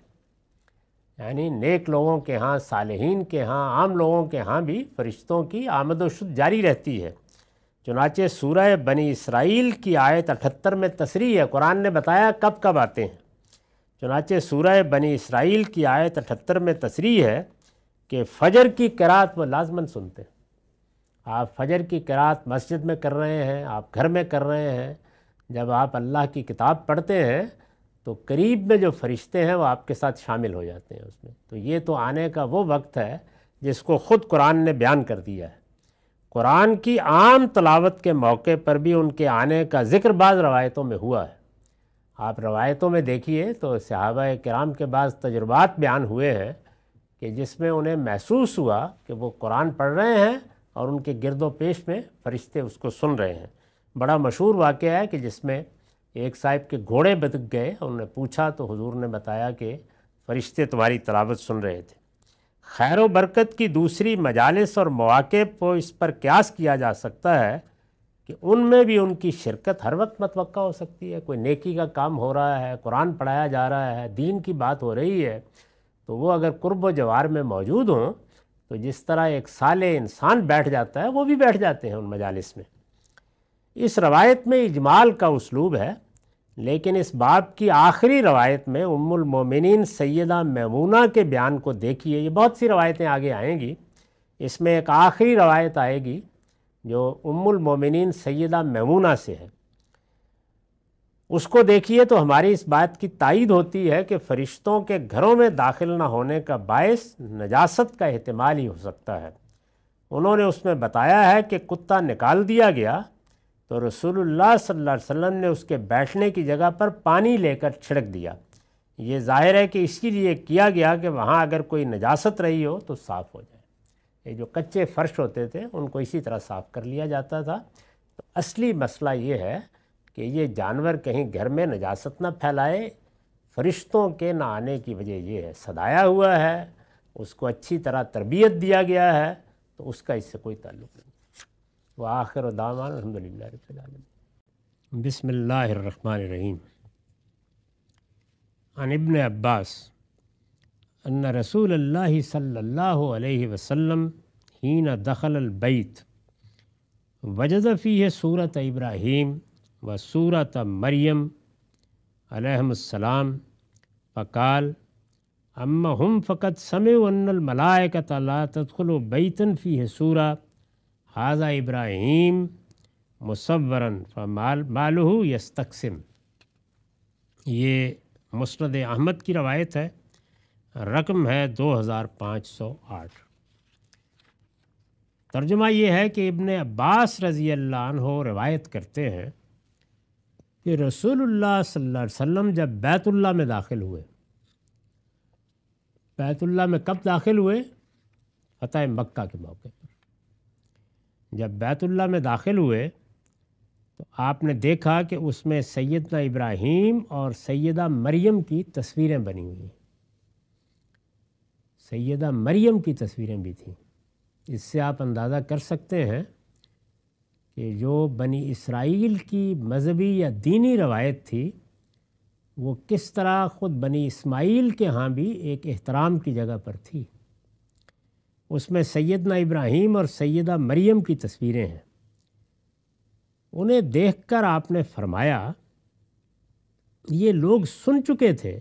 یعنی نیک لوگوں کے ہاں، صالحین کے ہاں، عام لوگوں کے ہاں بھی فرشتوں کی آمد و شد جاری رہتی ہے۔ چنانچہ سورہ بنی اسرائیل کی آیت 78 میں تصریح ہے، قرآن نے بتایا کب کب آتے ہیں۔ چنانچہ سورہ بنی اسرائیل کی آیت 78 میں تصریح ہے کہ فجر کی قرات وہ لازماً سنتے ہیں۔ آپ فجر کی قرات مسجد میں کر رہے ہیں، آپ گھر میں کر رہے ہیں، جب آپ اللہ کی کتاب پڑھتے ہیں تو قریب میں جو فرشتے ہیں وہ آپ کے ساتھ شامل ہو جاتے ہیں اس میں۔ تو یہ تو آنے کا وہ وقت ہے جس کو خود قرآن نے بیان کر دیا ہے۔ قرآن کی عام تلاوت کے موقع پر بھی ان کے آنے کا ذکر بعض روایتوں میں ہوا ہے۔ آپ روایتوں میں دیکھیے تو صحابہ کرام کے بعض تجربات بیان ہوئے ہیں کہ جس میں انہیں محسوس ہوا کہ وہ قرآن پڑھ رہے ہیں اور ان کے گرد و پیش میں فرشتے اس کو سن رہے ہیں۔ بڑا مشہور واقعہ ہے کہ جس میں ایک صاحب کے گھوڑے بتک گئے، انہوں نے پوچھا تو حضور نے بتایا کہ فرشتے تمہاری تلاوت سن رہے تھے۔ خیر و برکت کی دوسری مجالس اور مواقع کو اس پر قیاس کیا جا سکتا ہے کہ ان میں بھی ان کی شرکت ہر وقت متوقع ہو سکتی ہے۔ کوئی نیکی کا کام ہو رہا ہے، قرآن پڑھایا جا رہا ہے، دین کی بات ہو رہی ہے، تو وہ اگر قرب و جوار میں موجود ہوں تو جس طرح ایک صالح انسان بیٹھ جاتا ہے وہ بھی بیٹھ جاتے ہیں ان مجالس میں۔ اس روایت میں اجمال کا اسلوب ہے، لیکن اس باب کی آخری روایت میں ام المومنین سیدہ میمونہ کے بیان کو دیکھیے۔ یہ بہت سی روایتیں آگے آئیں گی، اس میں ایک آخری روایت آئے گی جو ام المومنین سیدہ میمونہ سے ہے، اس کو دیکھیے تو ہماری اس بات کی تائید ہوتی ہے کہ فرشتوں کے گھروں میں داخل نہ ہونے کا باعث نجاست کا احتمال ہی ہو سکتا ہے۔ انہوں نے اس میں بتایا ہے کہ کتا نکال دیا گیا تو رسول اللہ صلی اللہ علیہ وسلم نے اس کے بیٹھنے کی جگہ پر پانی لے کر چھڑک دیا۔ یہ ظاہر ہے کہ اسی لیے کیا گیا کہ وہاں اگر کوئی نجاست رہی ہو تو صاف ہو جائے۔ یہ جو کچے فرش ہوتے تھے ان کو اسی طرح صاف کر لیا جاتا تھا۔ تو اصلی مسئلہ یہ ہے کہ یہ جانور کہیں گھر میں نجاست نہ پھیلائے، فرشتوں کے نہ آنے کی وجہ یہ ہے، صدایا ہوا ہے، اس کو اچھی طرح تربیت دیا گیا ہے، تو اس کا اس سے کوئی تعلق نہیں۔ وآخر دعوانا الحمدللہ رب العالمین۔ بسم اللہ الرحمن الرحیم۔ عن ابن عباس ان رسول اللہ صلی اللہ علیہ وسلم حین دخل البیت وجد فیہ سورۃ ابراہیم و سورۃ مریم علیہم السلام فقال اما ہم فقد سمعوا ان الملائکۃ لا تدخل بیتا فیہ سورہ ھذا ابراہیم مصورا فمالہ یستقسم۔ یہ مسند احمد کی روایت ہے، رقم ہے 2508۔ ترجمہ یہ ہے کہ ابن عباس رضی اللہ عنہ روایت کرتے ہیں کہ رسول اللہ صلی اللہ علیہ وسلم جب بیت اللہ میں داخل ہوئے، بیت اللہ میں کب داخل ہوئے؟ فتح مکہ کے موقع پر جب بیت اللہ میں داخل ہوئے تو آپ نے دیکھا کہ اس میں سیدنا ابراہیم اور سیدہ مریم کی تصویریں بنی ہوئی ہیں، سیدہ مریم کی تصویریں بھی تھیں۔ اس سے آپ اندازہ کر سکتے ہیں کہ جو بنی اسرائیل کی مذہبی یا دینی روایت تھی وہ کس طرح خود بنی اسماعیل کے ہاں بھی ایک احترام کی جگہ پر تھی۔ اس میں سیدنا ابراہیم اور سیدہ مریم کی تصویریں ہیں۔ انہیں دیکھ کر آپ نے فرمایا یہ لوگ سن چکے تھے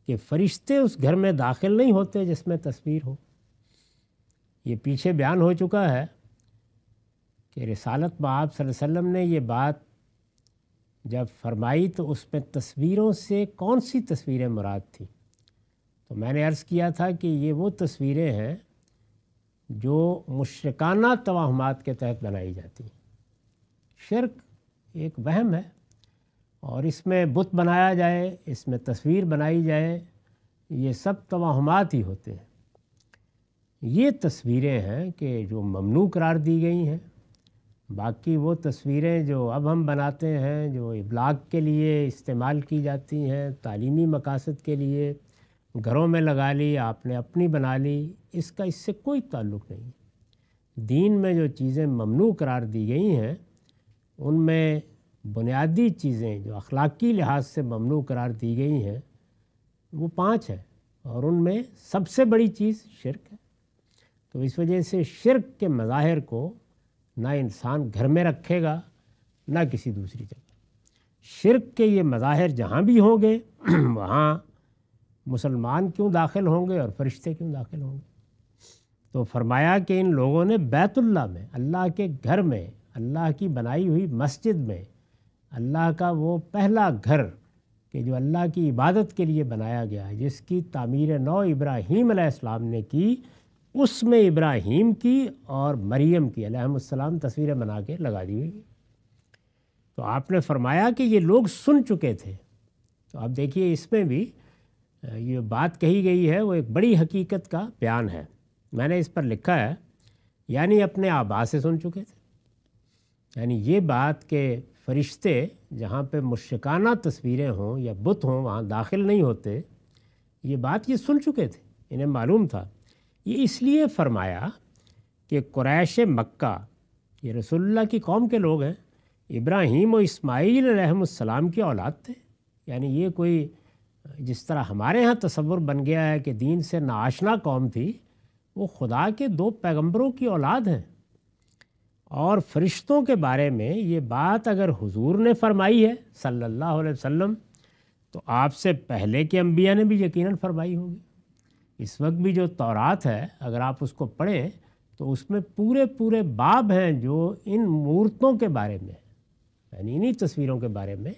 کہ فرشتے اس گھر میں داخل نہیں ہوتے جس میں تصویر ہو۔ یہ پیچھے بیان ہو چکا ہے کہ رسالت بآب صلی اللہ علیہ وسلم نے یہ بات جب فرمائی تو اس میں تصویروں سے کون سی تصویریں مراد تھیں؟ تو میں نے عرض کیا تھا کہ یہ وہ تصویریں ہیں جو مشرکانہ توہمات کے تحت بنائی جاتی ہیں۔ شرک ایک وہم ہے، اور اس میں بت بنایا جائے، اس میں تصویر بنائی جائے، یہ سب توہمات ہی ہوتے ہیں۔ یہ تصویریں ہیں کہ جو ممنوع قرار دی گئی ہیں۔ باقی وہ تصویریں جو اب ہم بناتے ہیں، جو ابلاغ کے لیے استعمال کی جاتی ہیں، تعلیمی مقاصد کے لیے گھروں میں لگا لی، آپ نے اپنی بنا لی، اس کا اس سے کوئی تعلق نہیں۔ دین میں جو چیزیں ممنوع قرار دی گئی ہیں ان میں بنیادی چیزیں جو اخلاقی لحاظ سے ممنوع قرار دی گئی ہیں وہ 5 ہیں، اور ان میں سب سے بڑی چیز شرک ہے۔ تو اس وجہ سے شرک کے مظاہر کو نہ انسان گھر میں رکھے گا نہ کسی دوسری جگہ۔ شرک کے یہ مظاہر جہاں بھی ہوں گے وہاں مسلمان کیوں داخل ہوں گے اور فرشتے کیوں داخل ہوں گے؟ تو فرمایا کہ ان لوگوں نے بیت اللہ میں، اللہ کے گھر میں، اللہ کی بنائی ہوئی مسجد میں، اللہ کا وہ پہلا گھر کہ جو اللہ کی عبادت کے لیے بنایا گیا ہے، جس کی تعمیر نو ابراہیم علیہ السلام نے کی، اس میں ابراہیم کی اور مریم کی علیہم السلام تصویریں بنا کے لگا دی ہوئی۔ تو آپ نے فرمایا کہ یہ لوگ سن چکے تھے۔ تو آپ دیکھیے اس میں بھی یہ بات کہی گئی ہے وہ ایک بڑی حقیقت کا بیان ہے۔ میں نے اس پر لکھا ہے یعنی اپنے آبا سے سن چکے تھے، یعنی یہ بات کہ فرشتے جہاں پہ مشرکانہ تصویریں ہوں یا بت ہوں وہاں داخل نہیں ہوتے، یہ بات یہ سن چکے تھے، انہیں معلوم تھا۔ یہ اس لیے فرمایا کہ قریش مکہ یہ رسول اللہ کی قوم کے لوگ ہیں، ابراہیم و اسماعیل علیہم السلام کی اولاد تھے۔ یعنی یہ کوئی جس طرح ہمارے ہاں تصور بن گیا ہے کہ دین سے ناآشنا قوم تھی، وہ خدا کے 2 پیغمبروں کی اولاد ہیں۔ اور فرشتوں کے بارے میں یہ بات اگر حضور نے فرمائی ہے صلی اللہ علیہ وسلم تو آپ سے پہلے کے انبیاء نے بھی یقیناً فرمائی ہوگی۔ اس وقت بھی جو تورات ہے اگر آپ اس کو پڑھیں تو اس میں پورے باب ہیں جو ان مورتوں کے بارے میں، یعنی انہی تصویروں کے بارے میں۔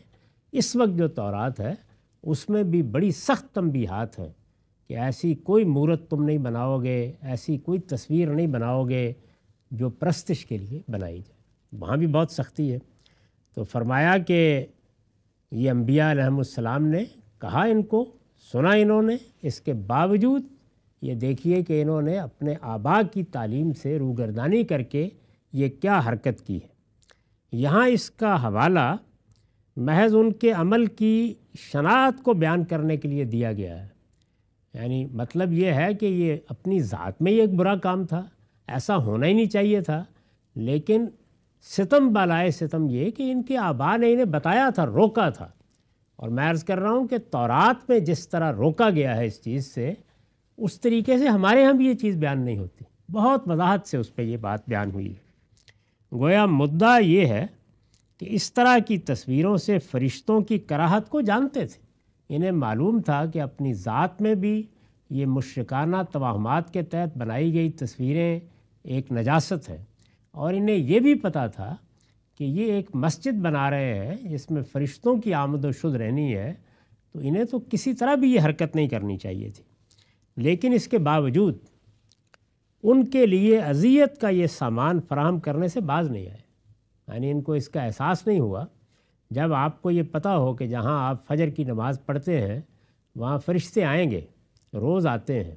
اس وقت جو تورات ہے اس میں بھی بڑی سخت تنبیہات ہیں کہ ایسی کوئی مورت تم نہیں بناؤ گے، ایسی کوئی تصویر نہیں بناؤ گے جو پرستش کے لیے بنائی جائے، وہاں بھی بہت سختی ہے۔ تو فرمایا کہ یہ انبیاء علیہم السلام نے کہا، ان کو سنا انہوں نے، اس کے باوجود یہ دیکھیے کہ انہوں نے اپنے آبا کی تعلیم سے روگردانی کر کے یہ کیا حرکت کی ہے۔ یہاں اس کا حوالہ محض ان کے عمل کی شناعت کو بیان کرنے کے لیے دیا گیا ہے، یعنی مطلب یہ ہے کہ یہ اپنی ذات میں ہی ایک برا کام تھا، ایسا ہونا ہی نہیں چاہیے تھا، لیکن ستم بالائے ستم یہ کہ ان کے آبا نے انہیں بتایا تھا، روکا تھا۔ اور میں عرض کر رہا ہوں کہ تورات میں جس طرح روکا گیا ہے اس چیز سے، اس طریقے سے ہمارے ہاں بھی یہ چیز بیان نہیں ہوتی۔ بہت وضاحت سے اس پہ یہ بات بیان ہوئی ہے۔ گویا مدعا یہ ہے کہ اس طرح کی تصویروں سے فرشتوں کی کراہت کو جانتے تھے، انہیں معلوم تھا کہ اپنی ذات میں بھی یہ مشرکانہ توہمات کے تحت بنائی گئی تصویریں ایک نجاست ہے، اور انہیں یہ بھی پتہ تھا کہ یہ ایک مسجد بنا رہے ہیں جس میں فرشتوں کی آمد و شد رہنی ہے، تو انہیں تو کسی طرح بھی یہ حرکت نہیں کرنی چاہیے تھی۔ لیکن اس کے باوجود ان کے لیے اذیت کا یہ سامان فراہم کرنے سے باز نہیں آئے، یعنی ان کو اس کا احساس نہیں ہوا۔ جب آپ کو یہ پتہ ہو کہ جہاں آپ فجر کی نماز پڑھتے ہیں وہاں فرشتے آئیں گے، روز آتے ہیں،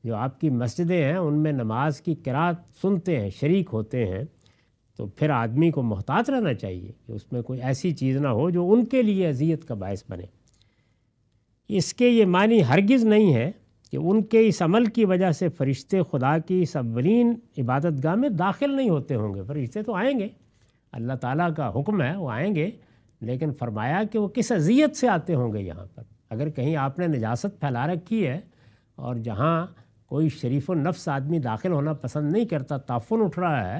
جو آپ کی مسجدیں ہیں ان میں نماز کی قرات سنتے ہیں، شریک ہوتے ہیں، تو پھر آدمی کو محتاط رہنا چاہیے کہ اس میں کوئی ایسی چیز نہ ہو جو ان کے لیے اذیت کا باعث بنے۔ اس کے یہ معنی ہرگز نہیں ہے کہ ان کے اس عمل کی وجہ سے فرشتے خدا کی اس اولین عبادت گاہ میں داخل نہیں ہوتے ہوں گے۔ فرشتے تو آئیں گے، اللہ تعالیٰ کا حکم ہے وہ آئیں گے، لیکن فرمایا کہ وہ کس اذیت سے آتے ہوں گے یہاں پر۔ اگر کہیں آپ نے نجاست پھیلا رکھی ہے اور جہاں کوئی شریف النفس آدمی داخل ہونا پسند نہیں کرتا، تعفن اٹھ رہا ہے،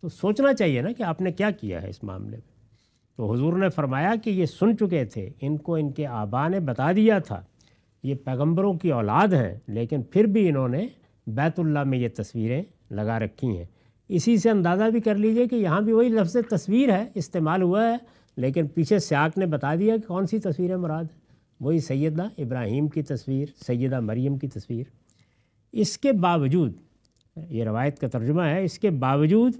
تو سوچنا چاہیے نا کہ آپ نے کیا کیا ہے اس معاملے میں۔ تو حضور نے فرمایا کہ یہ سن چکے تھے، ان کو ان کے آبا نے بتا دیا تھا، یہ پیغمبروں کی اولاد ہیں، لیکن پھر بھی انہوں نے بیت اللہ میں یہ تصویریں لگا رکھی ہیں۔ اسی سے اندازہ بھی کر لیجئے کہ یہاں بھی وہی لفظ تصویر ہے استعمال ہوا ہے، لیکن پیچھے سیاق نے بتا دیا کہ کون سی تصویریں مراد ہیں، وہی سیدنا ابراہیم کی تصویر، سیدہ مریم کی تصویر۔ اس کے باوجود، یہ روایت کا ترجمہ ہے، اس کے باوجود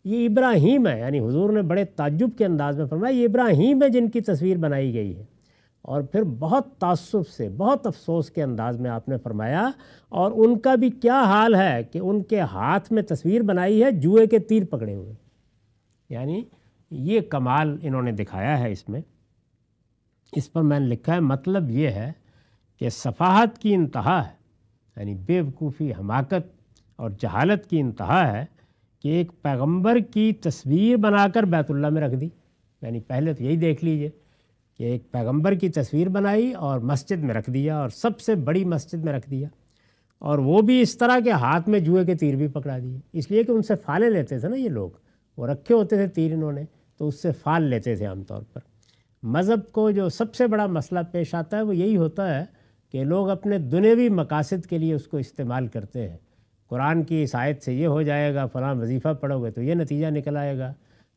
یہ ابراہیم ہے، یعنی حضور نے بڑے تعجب کے انداز میں فرمایا یہ ابراہیم ہے جن کی تصویر بنائی گئی ہے، اور پھر بہت تعصب سے، بہت افسوس کے انداز میں آپ نے فرمایا اور ان کا بھی کیا حال ہے کہ ان کے ہاتھ میں تصویر بنائی ہے جوئے کے تیر پکڑے ہوئے۔ یعنی یہ کمال انہوں نے دکھایا ہے اس میں۔ اس پر میں نے لکھا ہے مطلب یہ ہے کہ سفاہت کی انتہا ہے، یعنی بے وقوفی، حماقت اور جہالت کی انتہا ہے کہ ایک پیغمبر کی تصویر بنا کر بیت اللہ میں رکھ دی۔ یعنی پہلے تو یہی دیکھ لیجئے کہ ایک پیغمبر کی تصویر بنائی اور مسجد میں رکھ دیا، اور سب سے بڑی مسجد میں رکھ دیا، اور وہ بھی اس طرح کے ہاتھ میں جوئے کے تیر بھی پکڑا دیے، اس لیے کہ ان سے فالیں لیتے تھے نا یہ لوگ، وہ رکھے ہوتے تھے تیر انہوں نے، تو اس سے فال لیتے تھے عام طور پر۔ مذہب کو جو سب سے بڑا مسئلہ پیش آتا ہے وہ یہی ہوتا ہے کہ لوگ اپنے دنیوی مقاصد کے لیے اس کو استعمال کرتے ہیں۔ قرآن کی اس آیت سے یہ ہو جائے گا، فلاں وظیفہ پڑھو گے تو یہ نتیجہ نکل آئے گا،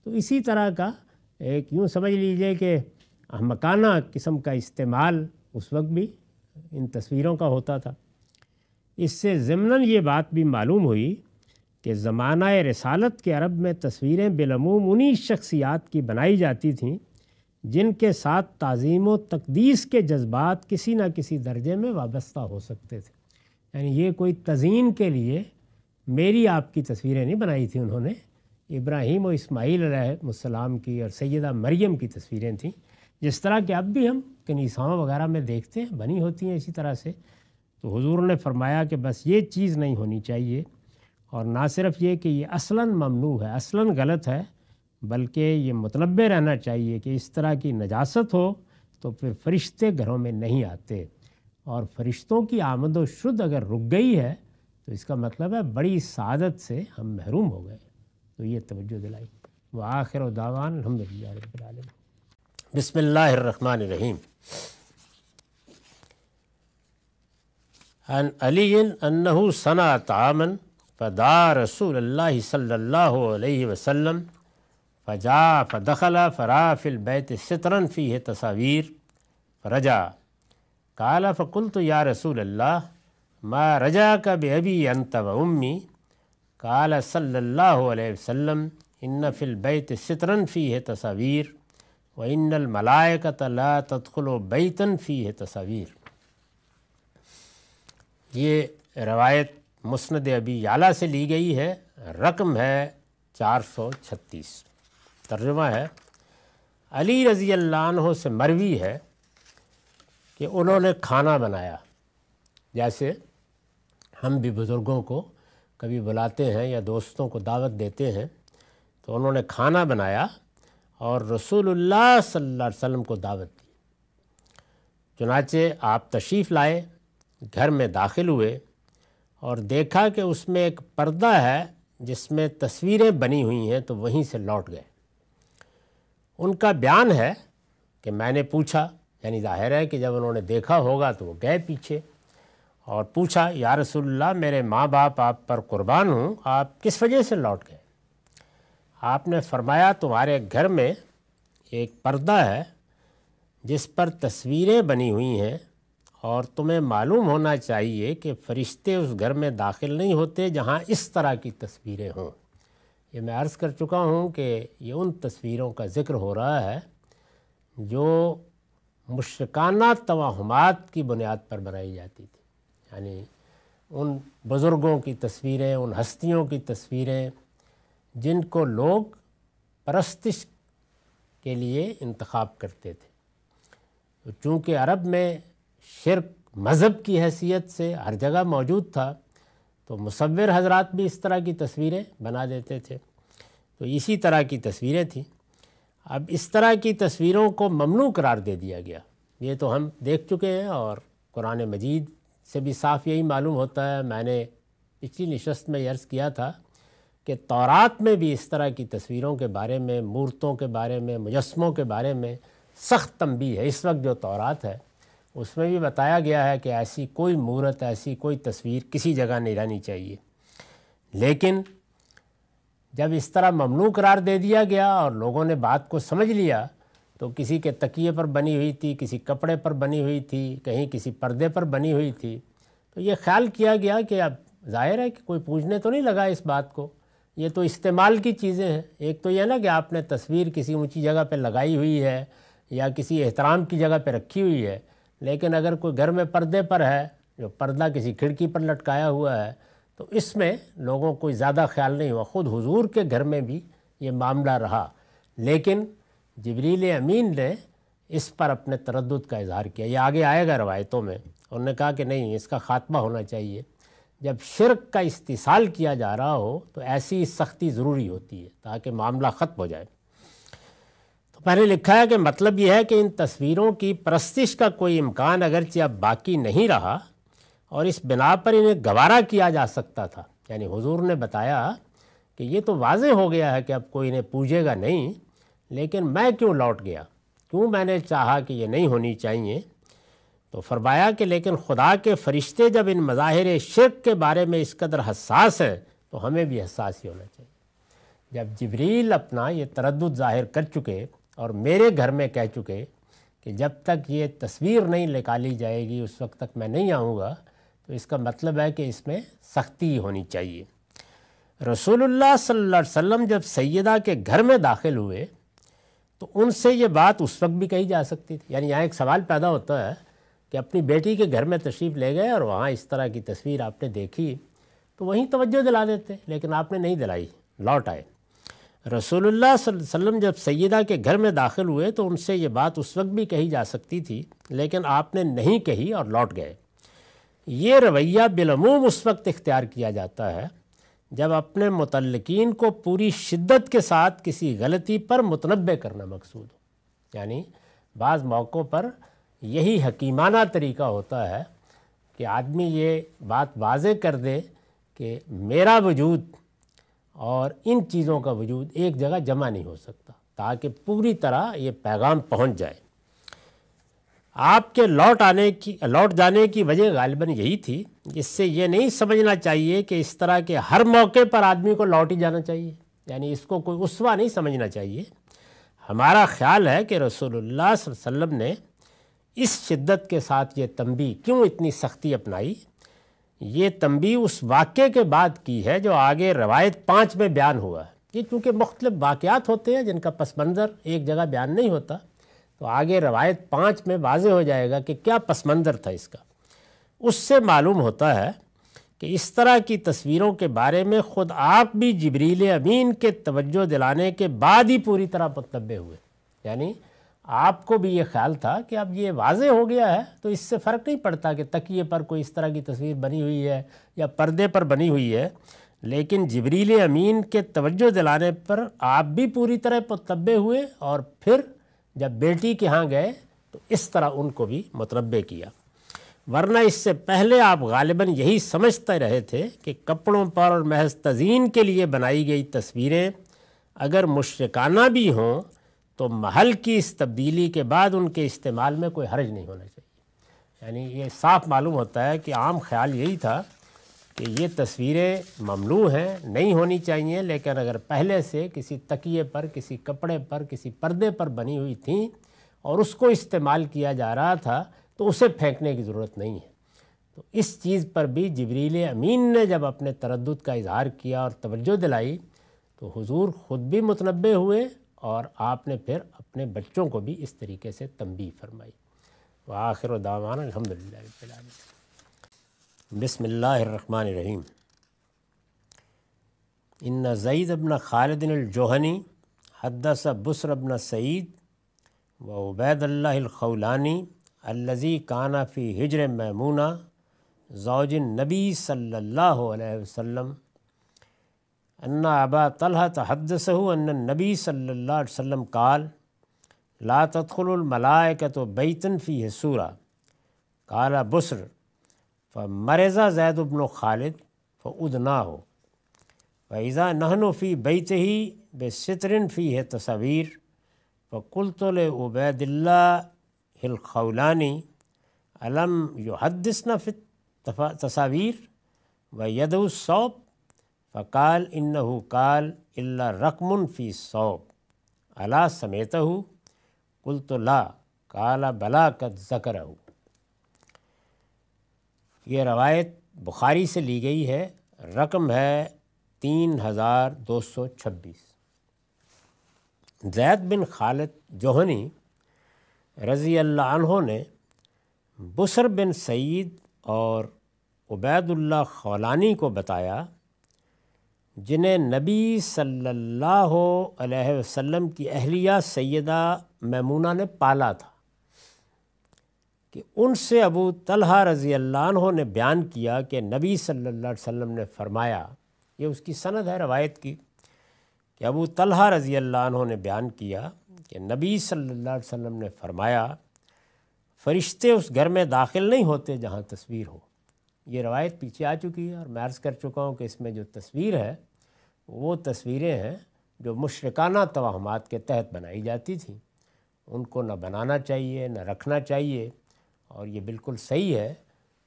تو اسی طرح کا ایک یوں سمجھ لیجئے کہ احمقانہ قسم کا استعمال اس وقت بھی ان تصویروں کا ہوتا تھا۔ اس سے ضمناً یہ بات بھی معلوم ہوئی کہ زمانہ رسالت کے عرب میں تصویریں بالعموم انہی شخصیات کی بنائی جاتی تھیں جن کے ساتھ تعظیم و تقدیس کے جذبات کسی نہ کسی درجے میں وابستہ ہو سکتے تھے۔ یعنی یہ کوئی تزئین کے لیے میری آپ کی تصویریں نہیں بنائی تھیں انہوں نے، ابراہیم و اسماعیل علیہ السلام کی اور سیدہ مریم کی تصویریں تھیں، جس طرح کہ اب بھی ہم کنیساؤں وغیرہ میں دیکھتے ہیں بنی ہوتی ہیں اسی طرح سے۔ تو حضور نے فرمایا کہ بس یہ چیز نہیں ہونی چاہیے، اور نہ صرف یہ کہ یہ اصلاً ممنوع ہے، اصلاً غلط ہے، بلکہ یہ متنبہ رہنا چاہیے کہ اس طرح کی نجاست ہو تو پھر فرشتے گھروں میں نہیں آتے، اور فرشتوں کی آمد و شد اگر رک گئی ہے تو اس کا مطلب ہے بڑی سعادت سے ہم محروم ہو گئے۔ تو یہ توجہ دلائی۔ وآخر دعوان الحمدللہ رب العالمین۔ بسم اللہ الرحمن الرحیم۔ عن علی انہ صنع طعاما فدعا رسول اللہ صلی اللہ علیہ وسلم فجاء فدخل فرأى في البيت سترا فيه تصاویر فرجع قال فقلت یا رسول اللہ ما رجعك بأبی انت وأمی قال صلی اللہ علیہ وسلم ان فی البیت سترا فیہ تصاویر وان الملائکۃ لا تدخل بیتا فیہ تصاویر۔ یہ روایت مسند ابی یعلیٰ سے لی گئی ہے، رقم ہے 436۔ ترجمہ ہے علی رضی اللہ عنہ سے مروی ہے کہ انہوں نے کھانا بنایا، جیسے ہم بھی بزرگوں کو کبھی بلاتے ہیں یا دوستوں کو دعوت دیتے ہیں، تو انہوں نے کھانا بنایا اور رسول اللہ صلی اللہ علیہ وسلم کو دعوت دی۔ چنانچہ آپ تشریف لائے، گھر میں داخل ہوئے اور دیکھا کہ اس میں ایک پردہ ہے جس میں تصویریں بنی ہوئی ہیں، تو وہیں سے لوٹ گئے۔ ان کا بیان ہے کہ میں نے پوچھا، یعنی ظاہر ہے کہ جب انہوں نے دیکھا ہوگا تو وہ گئے پیچھے، اور پوچھا یا رسول اللہ میرے ماں باپ آپ پر قربان ہوں، آپ کس وجہ سے لوٹ گئے؟ آپ نے فرمایا تمہارے گھر میں ایک پردہ ہے جس پر تصویریں بنی ہوئی ہیں، اور تمہیں معلوم ہونا چاہیے کہ فرشتے اس گھر میں داخل نہیں ہوتے جہاں اس طرح کی تصویریں ہوں۔ یہ میں عرض کر چکا ہوں کہ یہ ان تصویروں کا ذکر ہو رہا ہے جو مشرکانہ توہمات کی بنیاد پر بنائی جاتی تھی، یعنی ان بزرگوں کی تصویریں، ان ہستیوں کی تصویریں جن کو لوگ پرستش کے لیے انتخاب کرتے تھے۔ چونکہ عرب میں شرک مذہب کی حیثیت سے ہر جگہ موجود تھا، تو مصور حضرات بھی اس طرح کی تصویریں بنا دیتے تھے، تو اسی طرح کی تصویریں تھیں۔ اب اس طرح کی تصویروں کو ممنوع قرار دے دیا گیا، یہ تو ہم دیکھ چکے ہیں، اور قرآن مجید سے بھی صاف یہی معلوم ہوتا ہے۔ میں نے پچھلی نشست میں عرض کیا تھا کہ تورات میں بھی اس طرح کی تصویروں کے بارے میں، مورتوں کے بارے میں، مجسموں کے بارے میں سخت تنبیہ ہے۔ اس وقت جو تورات ہے اس میں بھی بتایا گیا ہے کہ ایسی کوئی مورت، ایسی کوئی تصویر کسی جگہ نہیں رہنی چاہیے، لیکن جب اس طرح ممنوع قرار دے دیا گیا اور لوگوں نے بات کو سمجھ لیا تو کسی کے تکیے پر بنی ہوئی تھی، کسی کپڑے پر بنی ہوئی تھی، کہیں کسی پردے پر بنی ہوئی تھی، تو یہ خیال کیا گیا کہ اب ظاہر ہے کہ کوئی پوچھنے تو نہیں لگا اس بات کو، یہ تو استعمال کی چیزیں ہیں۔ ایک تو یہ نا کہ آپ نے تصویر کسی اونچی جگہ پہ لگائی ہوئی ہے یا کسی احترام کی جگہ پہ رکھی ہوئی ہے، لیکن اگر کوئی گھر میں پردے پر ہے، جو پردہ کسی کھڑکی پر لٹکایا ہوا ہے، تو اس میں لوگوں کو زیادہ خیال نہیں ہوا۔ خود حضور کے گھر میں بھی یہ معاملہ رہا، لیکن جبریل امین نے اس پر اپنے تردد کا اظہار کیا۔ یہ آگے آئے گا روایتوں میں، انہوں نے کہا کہ نہیں، اس کا خاتمہ ہونا چاہیے۔ جب شرک کا استحصال کیا جا رہا ہو تو ایسی سختی ضروری ہوتی ہے تاکہ معاملہ ختم ہو جائے۔ تو پہلے لکھا ہے کہ مطلب یہ ہے کہ ان تصویروں کی پرستش کا کوئی امکان اگرچہ اب باقی نہیں رہا، اور اس بنا پر انہیں گوارا کیا جا سکتا تھا۔ یعنی حضور نے بتایا کہ یہ تو واضح ہو گیا ہے کہ اب کوئی انہیں پوجے گا نہیں، لیکن میں کیوں لوٹ گیا، کیوں میں نے چاہا کہ یہ نہیں ہونی چاہیے؟ تو فرمایا کہ لیکن خدا کے فرشتے جب ان مظاہر شرک کے بارے میں اس قدر حساس ہیں تو ہمیں بھی حساس ہی ہونا چاہیے۔ جب جبریل اپنا یہ تردد ظاہر کر چکے اور میرے گھر میں کہہ چکے کہ جب تک یہ تصویر نہیں نکالی جائے گی اس وقت تک میں نہیں آؤں گا، تو اس کا مطلب ہے کہ اس میں سختی ہونی چاہیے۔ رسول اللہ صلی اللہ علیہ وسلم جب سیدہ کے گھر میں داخل ہوئے تو ان سے یہ بات اس وقت بھی کہی جا سکتی تھی۔ یعنی یہاں ایک سوال پیدا ہوتا ہے کہ اپنی بیٹی کے گھر میں تشریف لے گئے اور وہاں اس طرح کی تصویر آپ نے دیکھی تو وہیں توجہ دلا دیتے، لیکن آپ نے نہیں دلائی، لوٹ آئے۔ رسول اللہ صلی اللہ علیہ وسلم جب سیدہ کے گھر میں داخل ہوئے تو ان سے یہ بات اس وقت بھی کہی جا سکتی تھی، لیکن آپ نے نہیں کہی اور لوٹ گئے۔ یہ رویہ بالعموم اس وقت اختیار کیا جاتا ہے جب اپنے متعلقین کو پوری شدت کے ساتھ کسی غلطی پر متنبع کرنا مقصود ہو۔ یعنی بعض موقعوں پر یہی حکیمانہ طریقہ ہوتا ہے کہ آدمی یہ بات واضح کر دے کہ میرا وجود اور ان چیزوں کا وجود ایک جگہ جمع نہیں ہو سکتا، تاکہ پوری طرح یہ پیغام پہنچ جائے۔ آپ کے لوٹ جانے کی وجہ غالباً یہی تھی۔ اس سے یہ نہیں سمجھنا چاہیے کہ اس طرح کے ہر موقع پر آدمی کو لوٹ ہی جانا چاہیے، یعنی اس کو کوئی اسوہ نہیں سمجھنا چاہیے۔ ہمارا خیال ہے کہ رسول اللہ صلی اللہ علیہ وسلم نے اس شدت کے ساتھ یہ تنبیہ کیوں اتنی سختی اپنائی، یہ تنبیہ اس واقعے کے بعد کی ہے جو آگے روایت 5 میں بیان ہوا ہے۔ یہ چونکہ مختلف واقعات ہوتے ہیں جن کا پس منظر ایک جگہ بیان نہیں ہوتا، تو آگے روایت 5 میں واضح ہو جائے گا کہ کیا پس منظر تھا اس کا۔ اس سے معلوم ہوتا ہے کہ اس طرح کی تصویروں کے بارے میں خود آپ بھی جبریل امین کے توجہ دلانے کے بعد ہی پوری طرح متنبع ہوئے۔ یعنی آپ کو بھی یہ خیال تھا کہ اب یہ واضح ہو گیا ہے تو اس سے فرق نہیں پڑتا کہ تکیے پر کوئی اس طرح کی تصویر بنی ہوئی ہے یا پردے پر بنی ہوئی ہے، لیکن جبریل امین کے توجہ دلانے پر آپ بھی پوری طرح متنبع ہوئے، اور پھر جب بیٹی کے ہاں گئے تو اس طرح ان کو بھی متنبع کیا۔ ورنہ اس سے پہلے آپ غالباً یہی سمجھتے رہے تھے کہ کپڑوں پر اور محض تزئین کے لیے بنائی گئی تصویریں اگر مشرکانہ بھی ہوں تو محل کی اس تبدیلی کے بعد ان کے استعمال میں کوئی حرج نہیں ہونا چاہیے۔ یعنی یہ صاف معلوم ہوتا ہے کہ عام خیال یہی تھا کہ یہ تصویریں ممنوع ہیں، نہیں ہونی چاہیے، لیکن اگر پہلے سے کسی تکیے پر، کسی کپڑے پر، کسی پردے پر بنی ہوئی تھیں اور اس کو استعمال کیا جا رہا تھا تو اسے پھینکنے کی ضرورت نہیں ہے۔ تو اس چیز پر بھی جبریل امین نے جب اپنے تردد کا اظہار کیا اور توجہ دلائی تو حضور خود بھی متنبع ہوئے، اور آپ نے پھر اپنے بچوں کو بھی اس طریقے سے تنبیہ فرمائی۔ وآخر دعوانا الحمدللہ رب العالمین۔ بسم اللہ الرحمن الرحیم۔ ان زید بن خالد الجوہنی حدث بسر بن سعید و عبید اللہ الخولانی الذی کان فی حجر میمونہ زوج النبی صلی اللہ علیہ وسلم ان ابا طلحہ حدثہ ان النبی صلی اللہ علیہ وسلم قال لا تدخل الملائکۃ بیتا فیہ سورہ قال بسر فمرض زید بن خالد فأدناہ فَإِذَا نَحْنُ فِي بَيْتِهِ بِسِتْرٍ فِيهِ تَصَاوِيرُ فَقُلْتُ لِعُبَيدِ اللَّهِ الْخَوْلَانِي أَلَمْ يُحَدِّثْنَا فِي التَّصَاوِيرِ وَيَدْعُ الصَّوْبَ فَقَالَ إِنَّهُ قَالَ إِلَّا رَقْمٌ فِي الصَّوْبِ أَلَا سَمِعْتَهُ قُلْتُ لَا قَالَ بَلَا قَدْ ذَكَرَهُ۔ یہ روایت بخاری سے لی گئی ہے، رقم ہے 3226۔ زید بن خالد جوہنی رضی اللہ عنہ نے بسر بن سعید اور عبید اللہ خولانی کو بتایا، جنہیں نبی صلی اللہ علیہ وسلم کی اہلیہ سیدہ میمونہ نے پالا تھا، کہ ان سے ابو طلحہ رضی اللہ عنہ نے بیان کیا کہ نبی صلی اللہ علیہ وسلم نے فرمایا، یہ اس کی سند ہے روایت کی، کہ ابو طلحہ رضی اللہ عنہ نے بیان کیا کہ نبی صلی اللہ علیہ وسلم نے فرمایا، فرشتے اس گھر میں داخل نہیں ہوتے جہاں تصویر ہو۔ یہ روایت پیچھے آ چکی ہے اور میں عرض کر چکا ہوں کہ اس میں جو تصویر ہے وہ تصویریں ہیں جو مشرکانہ توہمات کے تحت بنائی جاتی تھیں، ان کو نہ بنانا چاہیے نہ رکھنا چاہیے، اور یہ بالکل صحیح ہے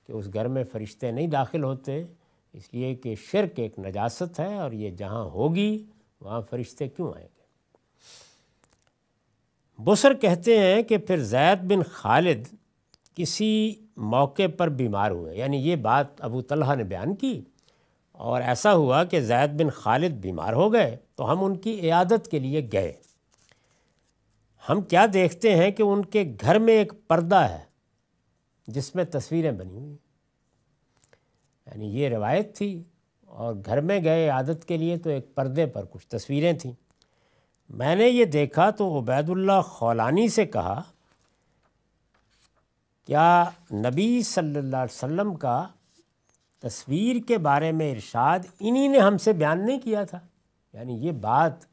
کہ اس گھر میں فرشتے نہیں داخل ہوتے، اس لیے کہ شرک ایک نجاست ہے، اور یہ جہاں ہوگی وہاں فرشتے کیوں آئیں گے۔ بسر کہتے ہیں کہ پھر زید بن خالد کسی موقع پر بیمار ہوئے، یعنی یہ بات ابو طلحہ نے بیان کی، اور ایسا ہوا کہ زید بن خالد بیمار ہو گئے تو ہم ان کی عیادت کے لیے گئے۔ ہم کیا دیکھتے ہیں کہ ان کے گھر میں ایک پردہ ہے جس میں تصویریں بنی ہوئی، یعنی یہ روایت تھی، اور گھر میں گئے عیادت کے لیے تو ایک پردے پر کچھ تصویریں تھیں۔ میں نے یہ دیکھا تو عبید اللہ خولانی سے کہا، کیا نبی صلی اللہ علیہ وسلم کا تصویر کے بارے میں ارشاد انہی نے ہم سے بیان نہیں کیا تھا؟ یعنی یہ بات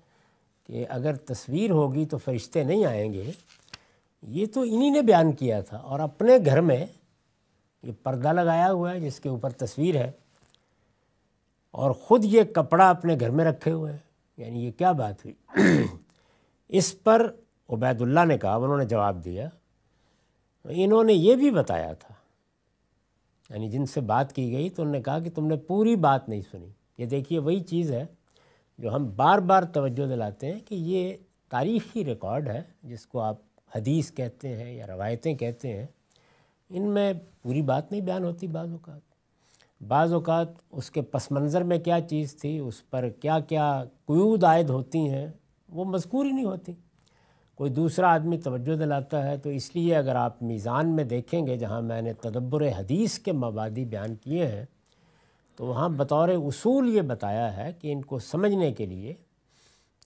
کہ اگر تصویر ہوگی تو فرشتے نہیں آئیں گے، یہ تو انہی نے بیان کیا تھا، اور اپنے گھر میں یہ پردہ لگایا ہوا ہے جس کے اوپر تصویر ہے، اور خود یہ کپڑا اپنے گھر میں رکھے ہوئے ہیں، یعنی یہ کیا بات ہوئی؟ اس پر عبید اللہ نے کہا، انہوں نے جواب دیا، انہوں نے یہ بھی بتایا تھا، یعنی جن سے بات کی گئی تو انہوں نے کہا کہ تم نے پوری بات نہیں سنی۔ یہ دیکھیے وہی چیز ہے جو ہم بار بار توجہ دلاتے ہیں کہ یہ تاریخی ریکارڈ ہے، جس کو آپ حدیث کہتے ہیں یا روایتیں کہتے ہیں، ان میں پوری بات نہیں بیان ہوتی۔ بعض اوقات اس کے پس منظر میں کیا چیز تھی، اس پر کیا کیا قیود عائد ہوتی ہیں، وہ مذکور ہی نہیں ہوتی، کوئی دوسرا آدمی توجہ دلاتا ہے۔ تو اس لیے اگر آپ میزان میں دیکھیں گے جہاں میں نے تدبر حدیث کے مبادی بیان کیے ہیں، تو وہاں بطور اصول یہ بتایا ہے کہ ان کو سمجھنے کے لیے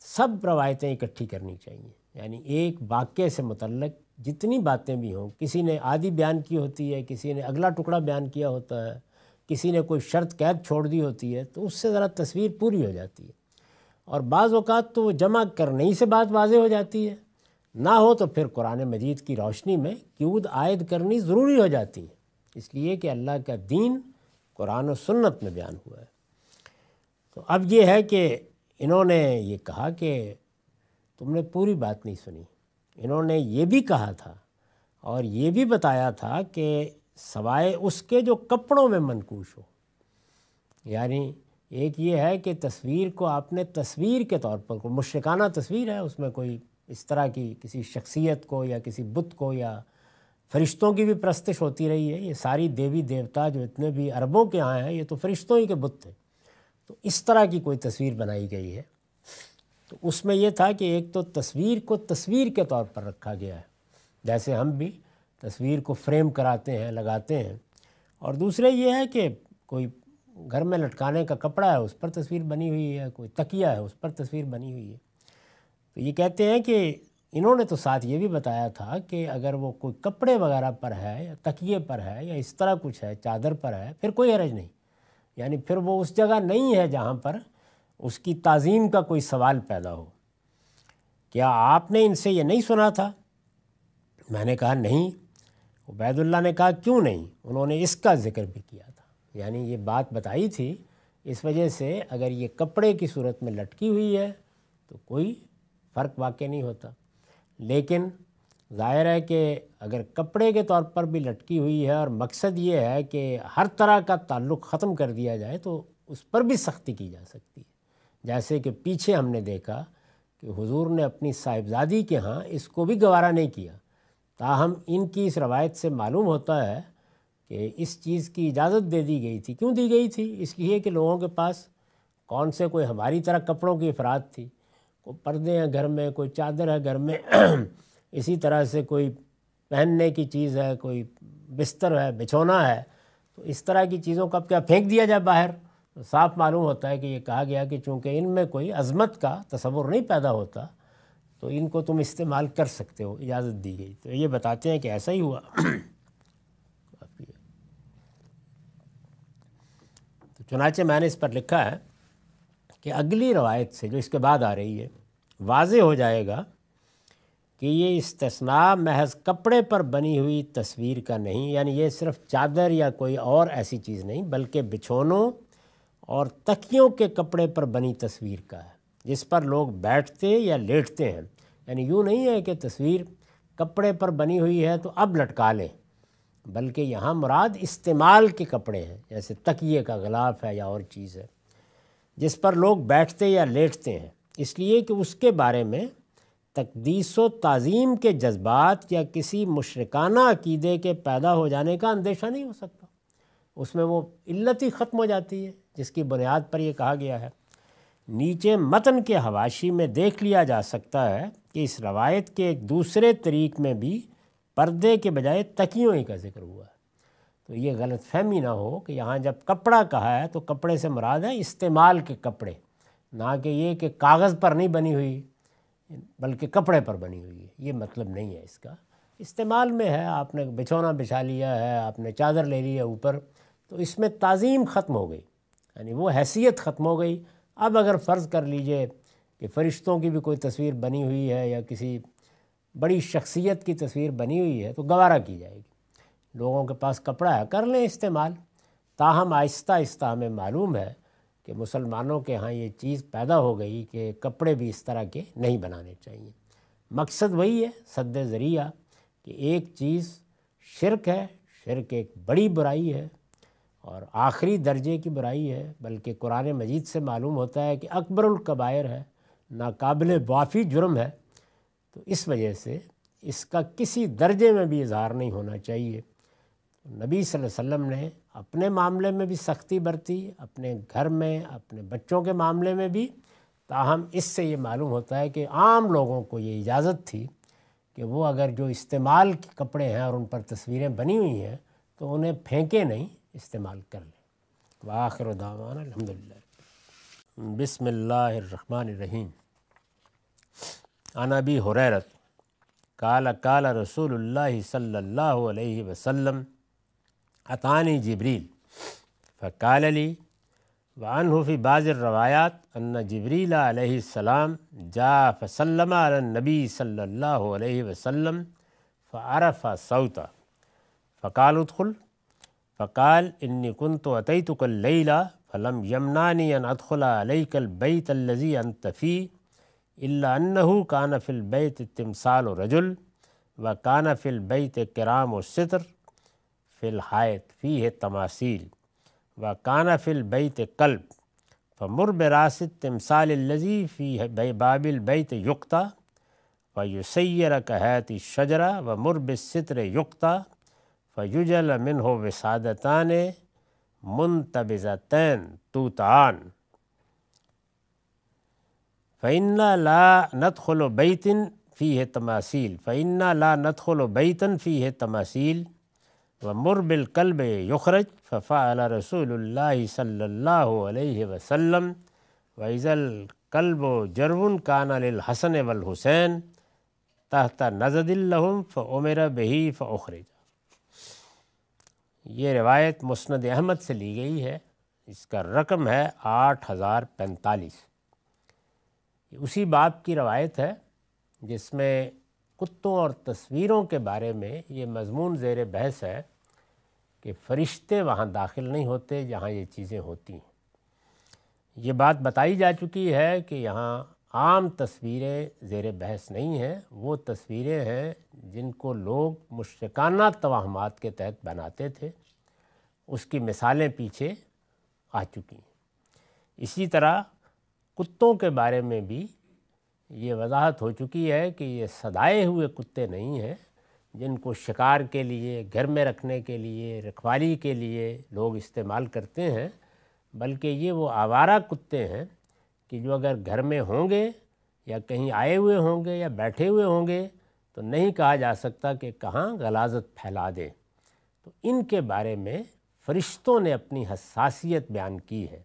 سب روایتیں اکٹھی کرنی چاہیے، یعنی ایک واقعے سے متعلق جتنی باتیں بھی ہوں، کسی نے آدھی بیان کی ہوتی ہے، کسی نے اگلا ٹکڑا بیان کیا ہوتا ہے، کسی نے کوئی شرط قید چھوڑ دی ہوتی ہے، تو اس سے ذرا تصویر پوری ہو جاتی ہے، اور بعض اوقات تو وہ جمع کرنے ہی سے بات واضح ہو جاتی ہے، نہ ہو تو پھر قرآن مجید کی روشنی میں قیود عائد کرنی ضروری ہو جاتی ہے، اس لیے کہ اللہ کا دین قرآن و سنت میں بیان ہوا ہے۔ تو اب یہ ہے کہ انہوں نے یہ کہا کہ تم نے پوری بات نہیں سنی۔ انہوں نے یہ بھی کہا تھا اور یہ بھی بتایا تھا کہ سوائے اس کے جو کپڑوں میں منقوش ہو، یعنی ایک یہ ہے کہ تصویر کو آپ نے تصویر کے طور پر، کوئی مشرکانہ تصویر ہے، اس میں کوئی اس طرح کی کسی شخصیت کو یا کسی بت کو یا فرشتوں کی بھی پرستش ہوتی رہی ہے، یہ ساری دیوی دیوتا جو اتنے بھی عربوں کے ہاں ہیں یہ تو فرشتوں ہی کے بت تھے، تو اس طرح کی کوئی تصویر بنائی گئی ہے، تو اس میں یہ تھا کہ ایک تو تصویر کو تصویر کے طور پر رکھا گیا ہے، جیسے ہم بھی تصویر کو فریم کراتے ہیں، لگاتے ہیں، اور دوسرے یہ ہے کہ کوئی گھر میں لٹکانے کا کپڑا ہے اس پر تصویر بنی ہوئی ہے، کوئی تکیہ ہے اس پر تصویر بنی ہوئی ہے۔ تو یہ کہتے ہیں کہ انہوں نے تو ساتھ یہ بھی بتایا تھا کہ اگر وہ کوئی کپڑے وغیرہ پر ہے یا تکیے پر ہے یا اس طرح کچھ ہے، چادر پر ہے، پھر کوئی حرج نہیں، یعنی پھر وہ اس جگہ نہیں ہے جہاں پر اس کی تعظیم کا کوئی سوال پیدا ہو۔ کیا آپ نے ان سے یہ نہیں سنا تھا؟ میں نے کہا نہیں۔ عبید اللہ نے کہا کیوں نہیں؟ انہوں نے اس کا ذکر بھی کیا تھا، یعنی یہ بات بتائی تھی، اس وجہ سے اگر یہ کپڑے کی صورت میں لٹکی ہوئی ہے تو کوئی فرق واقع نہیں ہوتا، لیکن ظاہر ہے کہ اگر کپڑے کے طور پر بھی لٹکی ہوئی ہے اور مقصد یہ ہے کہ ہر طرح کا تعلق ختم کر دیا جائے تو اس پر بھی سختی کی جا سکتی ہے۔ جیسے کہ پیچھے ہم نے دیکھا کہ حضور نے اپنی صاحبزادی کے ہاں اس کو بھی گوارا نہیں کیا، تاہم ان کی اس روایت سے معلوم ہوتا ہے کہ اس چیز کی اجازت دے دی گئی تھی۔ کیوں دی گئی تھی؟ اس لیے کہ لوگوں کے پاس کون سے کوئی ہماری طرح کپڑوں کی افراد تھی، کوئی پردے ہیں گھر میں، کوئی چادر ہے گھر میں اسی طرح سے کوئی پہننے کی چیز ہے، کوئی بستر ہے، بچھونا ہے، تو اس طرح کی چیزوں کو اب کیا پھینک دیا جائے باہر؟ تو صاف معلوم ہوتا ہے کہ یہ کہا گیا کہ چونکہ ان میں کوئی عظمت کا تصور نہیں پیدا ہوتا تو ان کو تم استعمال کر سکتے ہو، اجازت دی گئی۔ تو یہ بتاتے ہیں کہ ایسا ہی ہوا۔ تو چنانچہ میں نے اس پر لکھا ہے کہ اگلی روایت سے جو اس کے بعد آ رہی ہے واضح ہو جائے گا کہ یہ استثناء محض کپڑے پر بنی ہوئی تصویر کا نہیں، یعنی یہ صرف چادر یا کوئی اور ایسی چیز نہیں، بلکہ بچھونوں اور تکیوں کے کپڑے پر بنی تصویر کا ہے جس پر لوگ بیٹھتے یا لیٹتے ہیں۔ یعنی یوں نہیں ہے کہ تصویر کپڑے پر بنی ہوئی ہے تو اب لٹکا لیں، بلکہ یہاں مراد استعمال کے کپڑے ہیں، جیسے تکیے کا غلاف ہے یا اور چیز ہے جس پر لوگ بیٹھتے یا لیٹتے ہیں، اس لیے کہ اس کے بارے میں تقدیس و تعظیم کے جذبات یا کسی مشرکانہ عقیدے کے پیدا ہو جانے کا اندیشہ نہیں ہو سکتا۔ اس میں وہ علت ہی ختم ہو جاتی ہے جس کی بنیاد پر یہ کہا گیا ہے۔ نیچے متن کے حواشی میں دیکھ لیا جا سکتا ہے کہ اس روایت کے ایک دوسرے طریق میں بھی پردے کے بجائے تکیوں ہی کا ذکر ہوا ہے۔ تو یہ غلط فہمی نہ ہو کہ یہاں جب کپڑا کہا ہے تو کپڑے سے مراد ہے استعمال کے کپڑے، نہ کہ یہ کہ کاغذ پر نہیں بنی ہوئی بلکہ کپڑے پر بنی ہوئی ہے، یہ مطلب نہیں ہے اس کا۔ استعمال میں ہے، آپ نے بچھونا بچھا لیا ہے، آپ نے چادر لے لی ہے اوپر، تو اس میں تعظیم ختم ہو گئی، یعنی وہ حیثیت ختم ہو گئی۔ اب اگر فرض کر لیجئے کہ فرشتوں کی بھی کوئی تصویر بنی ہوئی ہے یا کسی بڑی شخصیت کی تصویر بنی ہوئی ہے تو گوارا کی جائے گی، لوگوں کے پاس کپڑا ہے کر لیں استعمال۔ تاہم آہستہ آہستہ ہمیں معلوم ہے کہ مسلمانوں کے ہاں یہ چیز پیدا ہو گئی کہ کپڑے بھی اس طرح کے نہیں بنانے چاہیے۔ مقصد وہی ہے، سد ذریعہ، کہ ایک چیز شرک ہے، شرک ایک بڑی برائی ہے اور آخری درجے کی برائی ہے، بلکہ قرآن مجید سے معلوم ہوتا ہے کہ اکبر الکبائر ہے، ناقابل معافی جرم ہے۔ تو اس وجہ سے اس کا کسی درجے میں بھی اظہار نہیں ہونا چاہیے۔ نبی صلی اللہ علیہ وسلم نے اپنے معاملے میں بھی سختی برتی، اپنے گھر میں، اپنے بچوں کے معاملے میں بھی، تاہم اس سے یہ معلوم ہوتا ہے کہ عام لوگوں کو یہ اجازت تھی کہ وہ اگر جو استعمال کے کپڑے ہیں اور ان پر تصویریں بنی ہوئی ہیں تو انہیں پھینکے نہیں، استعمال کر لیں۔ وآخر دعوانا الحمدللہ۔ بسم اللہ الرحمن الرحیم۔ عن ابی ہریرہ قال قال رسول اللہ صلی اللہ علیہ وسلم اتانی جبریل فقال لی وعنہ فی بعض الروایات ان جبریل علیہ السلام جاء فسلم علی النبی صلی اللہ علیہ وسلم فعرف صوتا فقال ادخل فقال انی کنت اتیتک اللیلہ فلم یمنانی ان ادخل علیک البیت الذی انت فی الا انہ کان فی البیت تمثال رجل وکان فی البیت کرام الستر فی الحائط فیہ تماثیل وکان فی البیت کلب فمر براس التمثال الذی فی باب البیت یقطع فیسیر کہیت الشجرہ ومر بالستر یقطع فیجل منہ وسادتان منتبذتین توتعان فإنا لا ندخل بیت فیہ تماثیل فإنا لا ندخل بیتا فیہ تماثیل ومر بالکلب یخرج ففعل رسول اللہ صلی اللہ علیہ وسلم وإذا الکلب جرو کان للحسن والحسین تحت نزد لہم فأمر بہ فأخرج۔ یہ روایت مسند احمد سے لی گئی ہے، اس کا رقم ہے 8045۔ اسی باب کی روایت ہے جس میں کتوں اور تصویروں کے بارے میں یہ مضمون زیر بحث ہے کہ فرشتے وہاں داخل نہیں ہوتے جہاں یہ چیزیں ہوتی ہیں۔ یہ بات بتائی جا چکی ہے کہ یہاں عام تصویریں زیر بحث نہیں ہیں، وہ تصویریں ہیں جن کو لوگ مشرکانہ توہمات کے تحت بناتے تھے، اس کی مثالیں پیچھے آ چکی ہیں۔ اسی طرح کتوں کے بارے میں بھی یہ وضاحت ہو چکی ہے کہ یہ صدائے ہوئے کتے نہیں ہیں جن کو شکار کے لیے، گھر میں رکھنے کے لیے، رکھوالی کے لیے لوگ استعمال کرتے ہیں، بلکہ یہ وہ آوارہ کتے ہیں کہ جو اگر گھر میں ہوں گے یا کہیں آئے ہوئے ہوں گے یا بیٹھے ہوئے ہوں گے تو نہیں کہا جا سکتا کہ کہاں غلاظت پھیلا دیں۔ تو ان کے بارے میں فرشتوں نے اپنی حساسیت بیان کی ہے،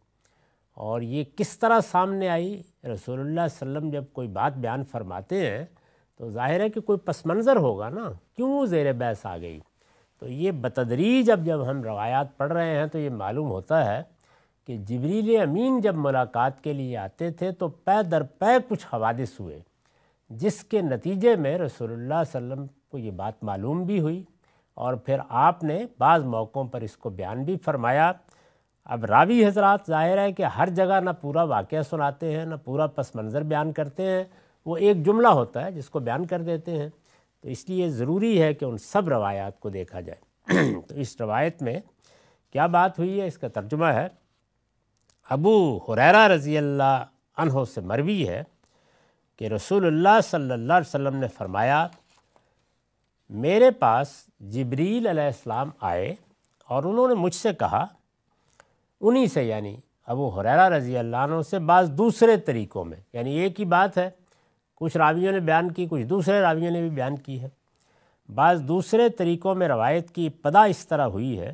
اور یہ کس طرح سامنے آئی؟ رسول اللہ صلی اللہ علیہ وسلم جب کوئی بات بیان فرماتے ہیں تو ظاہر ہے کہ کوئی پس منظر ہوگا نا، کیوں زیر بحث آ گئی؟ تو یہ بتدریج جب ہم روایات پڑھ رہے ہیں تو یہ معلوم ہوتا ہے کہ جبریل امین جب ملاقات کے لیے آتے تھے تو پے در پے کچھ حوادث ہوئے، جس کے نتیجے میں رسول اللہ صلی اللہ علیہ وسلم کو یہ بات معلوم بھی ہوئی، اور پھر آپ نے بعض موقعوں پر اس کو بیان بھی فرمایا۔ اب راوی حضرات ظاہر ہے کہ ہر جگہ نہ پورا واقعہ سناتے ہیں، نہ پورا پس منظر بیان کرتے ہیں، وہ ایک جملہ ہوتا ہے جس کو بیان کر دیتے ہیں، تو اس لیے ضروری ہے کہ ان سب روایات کو دیکھا جائے۔ تو اس روایت میں کیا بات ہوئی ہے، اس کا ترجمہ ہے، ابو ہریرہ رضی اللہ عنہ سے مروی ہے کہ رسول اللہ صلی اللہ علیہ وسلم نے فرمایا، میرے پاس جبریل علیہ السلام آئے اور انہوں نے مجھ سے کہا، انہی سے یعنی ابو ہریرہ رضی اللہ عنہ سے بعض دوسرے طریقوں میں، یعنی ایک ہی بات ہے، کچھ راویوں نے بیان کی، کچھ دوسرے راویوں نے بھی بیان کی ہے، بعض دوسرے طریقوں میں روایت کی ابتدا اس طرح ہوئی ہے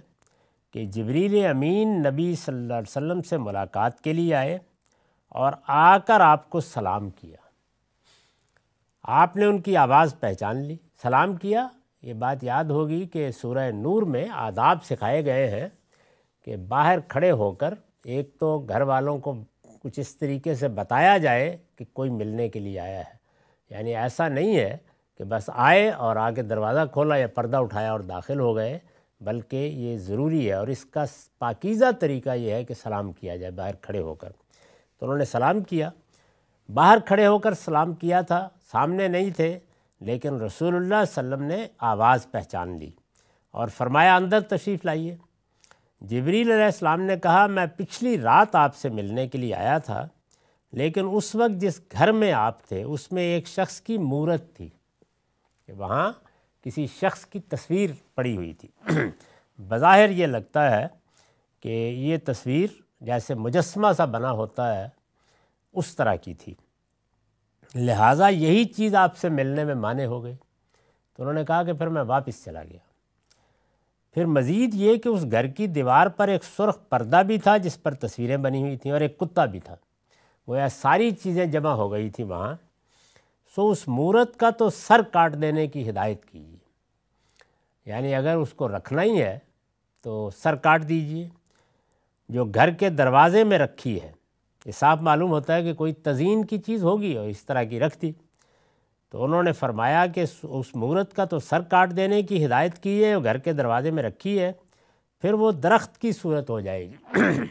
کہ جبریل امین نبی صلی اللہ علیہ وسلم سے ملاقات کے لیے آئے اور آ کر آپ کو سلام کیا۔ آپ نے ان کی آواز پہچان لی، سلام کیا۔ یہ بات یاد ہوگی کہ سورہ نور میں آداب سکھائے گئے ہیں کہ باہر کھڑے ہو کر ایک تو گھر والوں کو کچھ اس طریقے سے بتایا جائے کہ کوئی ملنے کے لیے آیا ہے، یعنی ایسا نہیں ہے کہ بس آئے اور آگے دروازہ کھولا یا پردہ اٹھایا اور داخل ہو گئے، بلکہ یہ ضروری ہے، اور اس کا پاکیزہ طریقہ یہ ہے کہ سلام کیا جائے باہر کھڑے ہو کر۔ تو انہوں نے سلام کیا، باہر کھڑے ہو کر سلام کیا تھا، سامنے نہیں تھے، لیکن رسول اللہ صلی اللہ علیہ وسلم نے آواز پہچان لی اور فرمایا اندر تشریف لائیے۔ جبریل علیہ السلام نے کہا، میں پچھلی رات آپ سے ملنے کے لیے آیا تھا، لیکن اس وقت جس گھر میں آپ تھے اس میں ایک شخص کی مورت تھی، کہ وہاں کسی شخص کی تصویر پڑی ہوئی تھی۔ بظاہر یہ لگتا ہے کہ یہ تصویر جیسے مجسمہ سا بنا ہوتا ہے اس طرح کی تھی، لہٰذا یہی چیز آپ سے ملنے میں مانع ہو گئی۔ تو انہوں نے کہا کہ پھر میں واپس چلا گیا۔ پھر مزید یہ کہ اس گھر کی دیوار پر ایک سرخ پردہ بھی تھا جس پر تصویریں بنی ہوئی تھیں، اور ایک کتا بھی تھا، گویا ساری چیزیں جمع ہو گئی تھیں وہاں۔ سو اس مورت کا تو سر کاٹ دینے کی ہدایت کیجیے، یعنی اگر اس کو رکھنا ہی ہے تو سر کاٹ دیجیے۔ جو گھر کے دروازے میں رکھی ہے، یہ صاف معلوم ہوتا ہے کہ کوئی تزئین کی چیز ہوگی اور اس طرح کی رکھ دی۔ تو انہوں نے فرمایا کہ اس مورت کا تو سر کاٹ دینے کی ہدایت کی ہے اور گھر کے دروازے میں رکھی ہے، پھر وہ درخت کی صورت ہو جائے گی۔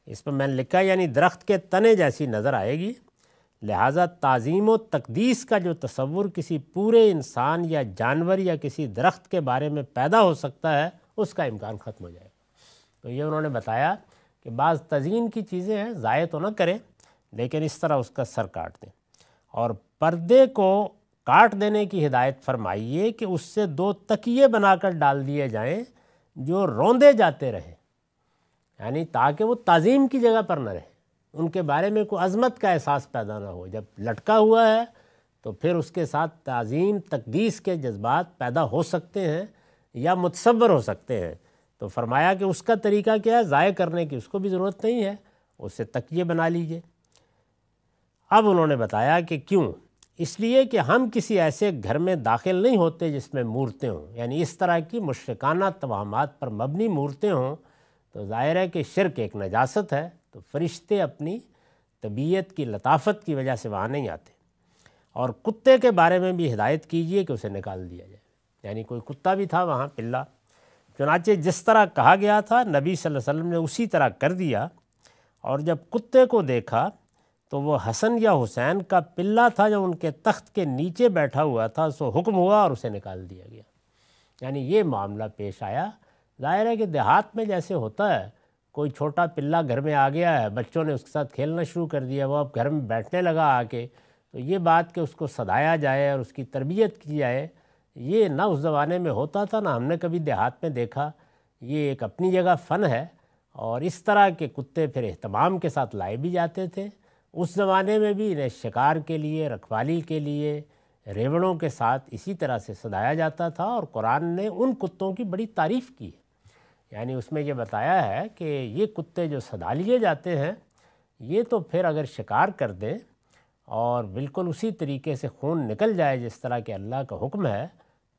اس پر میں نے لکھا یعنی درخت کے تنے جیسی نظر آئے گی، لہٰذا تعظیم و تقدیس کا جو تصور کسی پورے انسان یا جانور یا کسی درخت کے بارے میں پیدا ہو سکتا ہے، اس کا امکان ختم ہو جائے گا۔ تو یہ انہوں نے بتایا کہ بعض تزئین کی چیزیں ہیں، ضائع تو نہ کریں، لیکن اس طرح اس کا سر کاٹ دیں، اور پردے کو کاٹ دینے کی ہدایت فرمائیے کہ اس سے 2 تکیے بنا کر ڈال دیے جائیں جو روندے جاتے رہیں، یعنی تاکہ وہ تعظیم کی جگہ پر نہ رہیں، ان کے بارے میں کوئی عظمت کا احساس پیدا نہ ہو۔ جب لٹکا ہوا ہے تو پھر اس کے ساتھ تعظیم تقدیس کے جذبات پیدا ہو سکتے ہیں یا متصور ہو سکتے ہیں۔ تو فرمایا کہ اس کا طریقہ کیا ہے، ضائع کرنے کی اس کو بھی ضرورت نہیں ہے، اسے تکیے بنا لیجئے۔ اب انہوں نے بتایا کہ کیوں، اس لیے کہ ہم کسی ایسے گھر میں داخل نہیں ہوتے جس میں مورتیں ہوں، یعنی اس طرح کی مشرکانہ توہمات پر مبنی مورتیں ہوں، تو ظاہر ہے کہ شرک ایک نجاست ہے، تو فرشتے اپنی طبیعت کی لطافت کی وجہ سے وہاں نہیں آتے۔ اور کتے کے بارے میں بھی ہدایت کیجئے کہ اسے نکال دیا جائے، یعنی کوئی کتا بھی تھا وہاں پلہ، چنانچہ جس طرح کہا گیا تھا نبی صلی اللہ علیہ وسلم نے اسی طرح کر دیا، اور جب کتے کو دیکھا تو وہ حسن یا حسین کا پلہ تھا جو ان کے تخت کے نیچے بیٹھا ہوا تھا، سو حکم ہوا اور اسے نکال دیا گیا۔ یعنی یہ معاملہ پیش آیا۔ ظاہر ہے کہ دیہات میں جیسے ہوتا ہے، کوئی چھوٹا پلہ گھر میں آ گیا ہے، بچوں نے اس کے ساتھ کھیلنا شروع کر دیا، وہ اب گھر میں بیٹھنے لگا آ کے، تو یہ بات کہ اس کو صدایا جائے اور اس کی تربیت کی جائے، یہ نہ اس زمانے میں ہوتا تھا، نہ ہم نے کبھی دیہات میں دیکھا۔ یہ ایک اپنی جگہ فن ہے، اور اس طرح کے کتے پھر اہتمام کے ساتھ لائے بھی جاتے تھے۔ اس زمانے میں بھی انہیں شکار کے لیے، رکھوالی کے لیے ریوڑوں کے ساتھ اسی طرح سے صدایا جاتا تھا، اور قرآن نے ان کتوں کی بڑی تعریف کی ہے۔ یعنی اس میں یہ بتایا ہے کہ یہ کتے جو صدا لیے جاتے ہیں، یہ تو پھر اگر شکار کر دیں اور بالکل اسی طریقے سے خون نکل جائے جس طرح کہ اللہ کا حکم ہے،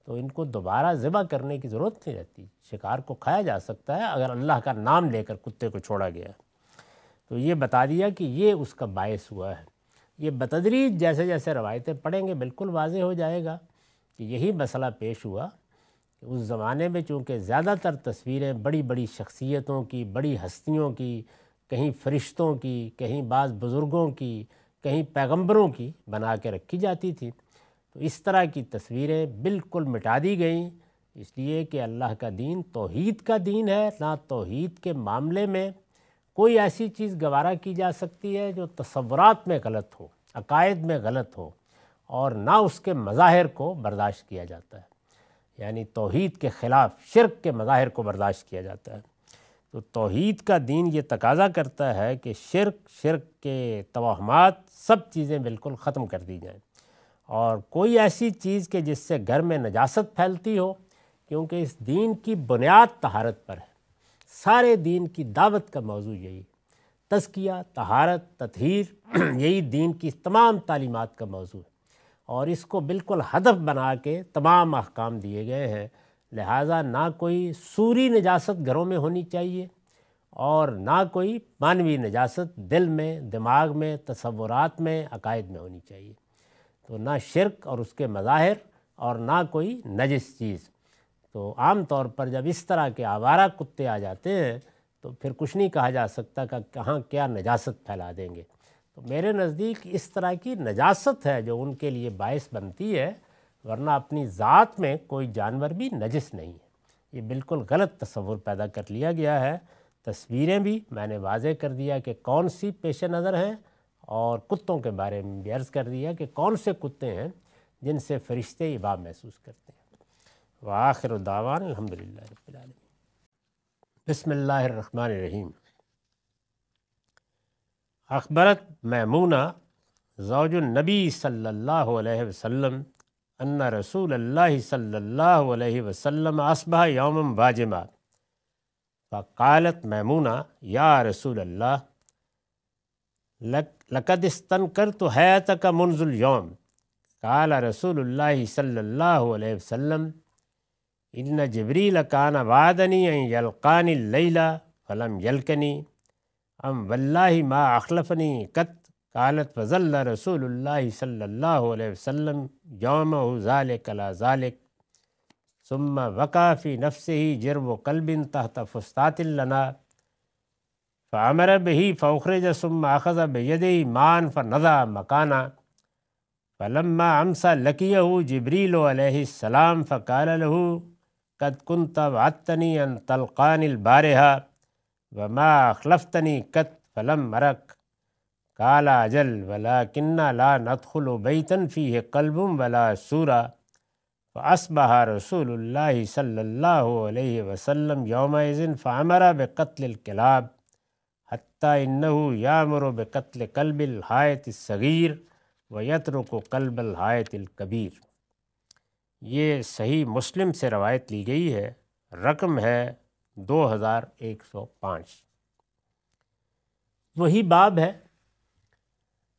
تو ان کو دوبارہ ذبح کرنے کی ضرورت نہیں رہتی، شکار کو کھایا جا سکتا ہے اگر اللہ کا نام لے کر کتے کو چھوڑا گیا۔ تو یہ بتا دیا کہ یہ اس کا باعث ہوا ہے۔ یہ بتدریج جیسے جیسے روایتیں پڑھیں گے بالکل واضح ہو جائے گا کہ یہی مسئلہ پیش ہوا کہ اس زمانے میں چونکہ زیادہ تر تصویریں بڑی بڑی شخصیتوں کی، بڑی ہستیوں کی، کہیں فرشتوں کی، کہیں بعض بزرگوں کی، کہیں پیغمبروں کی بنا کے رکھی جاتی تھی، تو اس طرح کی تصویریں بالکل مٹا دی گئیں، اس لیے کہ اللہ کا دین توحید کا دین ہے۔ نہ توحید کے معاملے میں کوئی ایسی چیز گوارا کی جا سکتی ہے جو تصورات میں غلط ہو، عقائد میں غلط ہو، اور نہ اس کے مظاہر کو برداشت کیا جاتا ہے۔ یعنی توحید کے خلاف شرک کے مظاہر کو برداشت کیا جاتا ہے۔ تو توحید کا دین یہ تقاضا کرتا ہے کہ شرک کے توہمات سب چیزیں بالکل ختم کر دی جائیں، اور کوئی ایسی چیز کہ جس سے گھر میں نجاست پھیلتی ہو، کیونکہ اس دین کی بنیاد طہارت پر ہے۔ سارے دین کی دعوت کا موضوع یہی، تزکیہ، طہارت، تطہیر، یہی دین کی تمام تعلیمات کا موضوع ہے، اور اس کو بالکل ہدف بنا کے تمام احکام دیے گئے ہیں۔ لہٰذا نہ کوئی سوری نجاست گھروں میں ہونی چاہیے، اور نہ کوئی معنوی نجاست دل میں، دماغ میں، تصورات میں، عقائد میں ہونی چاہیے۔ تو نہ شرک اور اس کے مظاہر، اور نہ کوئی نجس چیز۔ تو عام طور پر جب اس طرح کے آوارہ کتے آ جاتے ہیں تو پھر کچھ نہیں کہا جا سکتا کہ کہاں کیا نجاست پھیلا دیں گے۔ تو میرے نزدیک اس طرح کی نجاست ہے جو ان کے لیے باعث بنتی ہے، ورنہ اپنی ذات میں کوئی جانور بھی نجس نہیں ہے۔ یہ بالکل غلط تصور پیدا کر لیا گیا ہے۔ تصویریں بھی میں نے واضح کر دیا کہ کون سی پیش نظر ہیں، اور کتوں کے بارے میں بھی عرض کر دیا کہ کون سے کتے ہیں جن سے فرشتے ابا محسوس کرتے ہیں۔ وآخر دعوان الحمدللہ رب العالمین۔ بسم اللہ الرحمن الرحیم۔ اخبرت میمونہ زوج النبی صلی اللہ علیہ وسلم ان رسول اللہ صلی اللہ علیہ وسلم اصبح یوما واجما، فقالت میمونہ یا رسول اللہ لقد استنکرت حیاتک منذ اليوم۔ قال رسول اللہ صلی اللہ علیہ وسلم ان جبریل کان وعدنی ان یلقانی اللیل فلم یلقنی ام واللہ ما اخلفنی قط۔ قالت فظل رسول اللہ صلی اللہ علیہ وسلم یومہ ذالک لا ذالک، ثم وقع فی نفسہ جرو قلب تحت فستات لنا، فامر بہ فاخرج ثم اخذ بیدہ ماء فنضع مکانا، فلما امسى لقیہ جبریل علیہ السلام فقال له قد كنت وعدتنی ان تلقانی البارحہ وما اخلفتنی قط فلم ارک۔ قال اجل ولكن لا ندخل بیتا فیہ قلب ولا سورہ۔ فاصبح رسول اللہ صلی اللہ علیہ وسلم یومئذ فامر بقتل الکلاب حتی انہ یامر بقتل قلب الحائط الصغیر ویترک قلب الحائط الکبیر۔ یہ صحیح مسلم سے روایت لی گئی ہے، رقم ہے 2105۔ وہی باب ہے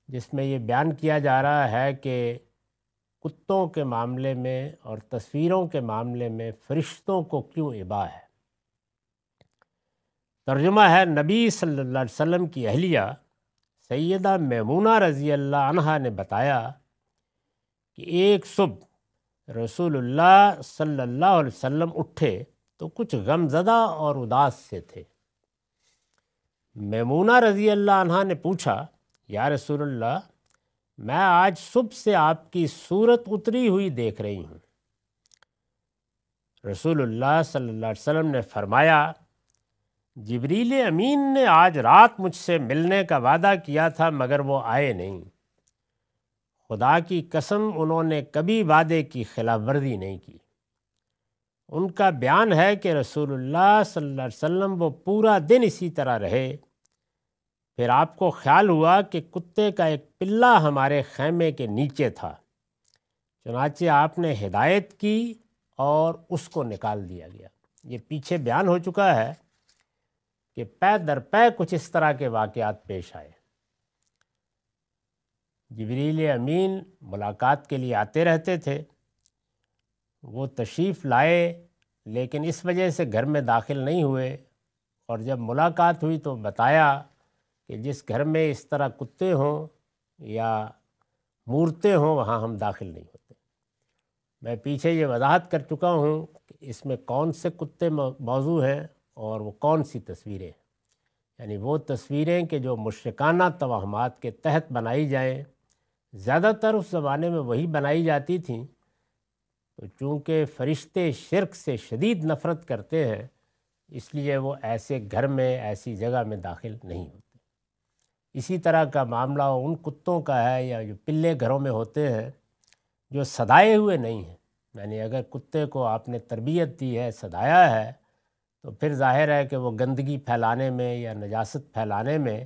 جس میں یہ بیان کیا جا رہا ہے کہ کتوں کے معاملے میں اور تصویروں کے معاملے میں فرشتوں کو کیوں اباح ہے۔ ترجمہ ہے، نبی صلی اللہ علیہ وسلم کی اہلیہ سیدہ میمونہ رضی اللہ عنہا نے بتایا کہ ایک صبح رسول اللہ صلی اللہ علیہ وسلم اٹھے تو کچھ غم زدہ اور اداس سے تھے۔ میمونہ رضی اللہ عنہا نے پوچھا یا رسول اللہ میں آج صبح سے آپ کی صورت اتری ہوئی دیکھ رہی ہوں۔ رسول اللہ صلی اللہ علیہ وسلم نے فرمایا جبریل امین نے آج رات مجھ سے ملنے کا وعدہ کیا تھا مگر وہ آئے نہیں۔ خدا کی قسم انہوں نے کبھی وعدے کی خلاف ورزی نہیں کی۔ ان کا بیان ہے کہ رسول اللہ صلی اللہ علیہ وسلم وہ پورا دن اسی طرح رہے، پھر آپ کو خیال ہوا کہ کتے کا ایک پلہ ہمارے خیمے کے نیچے تھا، چنانچہ آپ نے ہدایت کی اور اس کو نکال دیا گیا۔ یہ پیچھے بیان ہو چکا ہے کہ پے در پے کچھ اس طرح کے واقعات پیش آئے۔ جبریل امین ملاقات کے لیے آتے رہتے تھے، وہ تشریف لائے لیکن اس وجہ سے گھر میں داخل نہیں ہوئے، اور جب ملاقات ہوئی تو بتایا کہ جس گھر میں اس طرح کتے ہوں یا مورتیں ہوں وہاں ہم داخل نہیں ہوتے۔ میں پیچھے یہ وضاحت کر چکا ہوں کہ اس میں کون سے کتے موضوع ہیں اور وہ کون سی تصویریں ہیں، یعنی وہ تصویریں کہ جو مشرکانہ توہمات کے تحت بنائی جائیں، زیادہ تر اس زمانے میں وہی بنائی جاتی تھیں، تو چونکہ فرشتے شرک سے شدید نفرت کرتے ہیں اس لیے وہ ایسے گھر میں ایسی جگہ میں داخل نہیں ہوتے۔ اسی طرح کا معاملہ ان کتوں کا ہے یا جو پلے گھروں میں ہوتے ہیں جو سدائے ہوئے نہیں ہیں، یعنی اگر کتے کو آپ نے تربیت دی ہے، سدایا ہے، تو پھر ظاہر ہے کہ وہ گندگی پھیلانے میں یا نجاست پھیلانے میں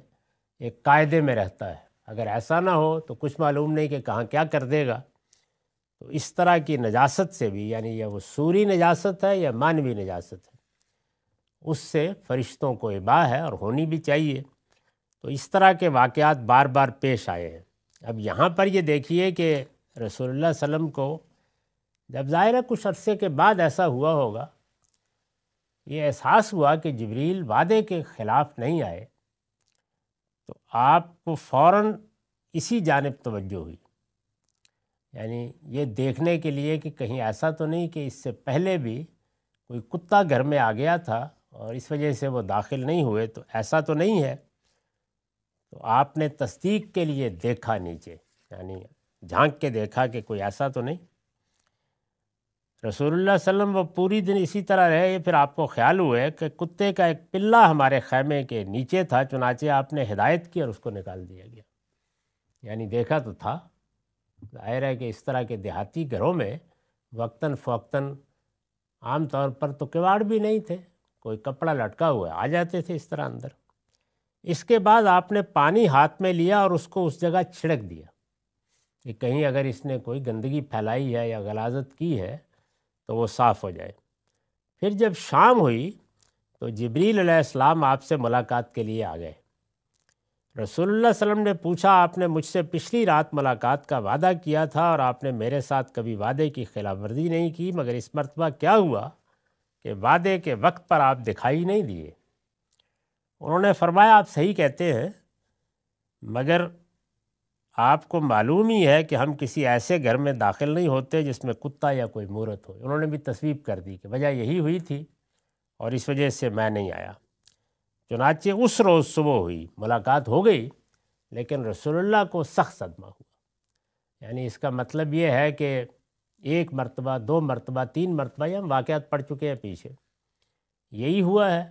ایک قاعدے میں رہتا ہے۔ اگر ایسا نہ ہو تو کچھ معلوم نہیں کہ کہاں کیا کر دے گا۔ تو اس طرح کی نجاست سے بھی، یعنی یا وہ سوری نجاست ہے یا مانوی نجاست ہے، اس سے فرشتوں کو اباح ہے اور ہونی بھی چاہیے۔ تو اس طرح کے واقعات بار بار پیش آئے ہیں۔ اب یہاں پر یہ دیکھیے کہ رسول اللہ صلی اللہ علیہ وسلم کو جب ظاہر ہے کچھ عرصے کے بعد ایسا ہوا ہوگا، یہ احساس ہوا کہ جبریل وعدے کے خلاف نہیں آئے، تو آپ کو فوراً اسی جانب توجہ ہوئی، یعنی یہ دیکھنے کے لیے کہ کہیں ایسا تو نہیں کہ اس سے پہلے بھی کوئی کتا گھر میں آ گیا تھا اور اس وجہ سے وہ داخل نہیں ہوئے، تو ایسا تو نہیں ہے۔ تو آپ نے تصدیق کے لیے دیکھا نیچے، یعنی جھانک کے دیکھا کہ کوئی ایسا تو نہیں۔ رسول اللہ صلی اللہ علیہ وسلم وہ پوری دن اسی طرح رہے، پھر آپ کو خیال ہوئے کہ کتے کا ایک پلہ ہمارے خیمے کے نیچے تھا، چنانچہ آپ نے ہدایت کی اور اس کو نکال دیا گیا۔ یعنی دیکھا تو تھا، ظاہر ہے کہ اس طرح کے دیہاتی گھروں میں وقتاً فوقتاً عام طور پر تو کواڑ بھی نہیں تھے، کوئی کپڑا لٹکا ہوا آ جاتے تھے اس طرح اندر۔ اس کے بعد آپ نے پانی ہاتھ میں لیا اور اس کو اس جگہ چھڑک دیا کہ کہیں اگر اس نے کوئی گندگی پھیلائی ہے یا غلاظت کی ہے تو وہ صاف ہو جائے۔ پھر جب شام ہوئی تو جبریل علیہ السلام آپ سے ملاقات کے لیے آ گئے۔ رسول اللہ صلی اللہ علیہ وسلم نے پوچھا آپ نے مجھ سے پچھلی رات ملاقات کا وعدہ کیا تھا اور آپ نے میرے ساتھ کبھی وعدے کی خلاف ورزی نہیں کی، مگر اس مرتبہ کیا ہوا کہ وعدے کے وقت پر آپ دکھائی نہیں دیے؟ انہوں نے فرمایا آپ صحیح کہتے ہیں، مگر آپ کو معلوم ہی ہے کہ ہم کسی ایسے گھر میں داخل نہیں ہوتے جس میں کتا یا کوئی مورت ہو۔ انہوں نے بھی تصویب کر دی کہ وجہ یہی ہوئی تھی اور اس وجہ سے میں نہیں آیا۔ چنانچہ اس روز صبح ہوئی، ملاقات ہو گئی، لیکن رسول اللہ کو سخت صدمہ ہوا۔ یعنی اس کا مطلب یہ ہے کہ ایک مرتبہ، دو مرتبہ، تین مرتبہ، یہ ہم واقعات پڑھ چکے ہیں پیچھے، یہی ہوا ہے۔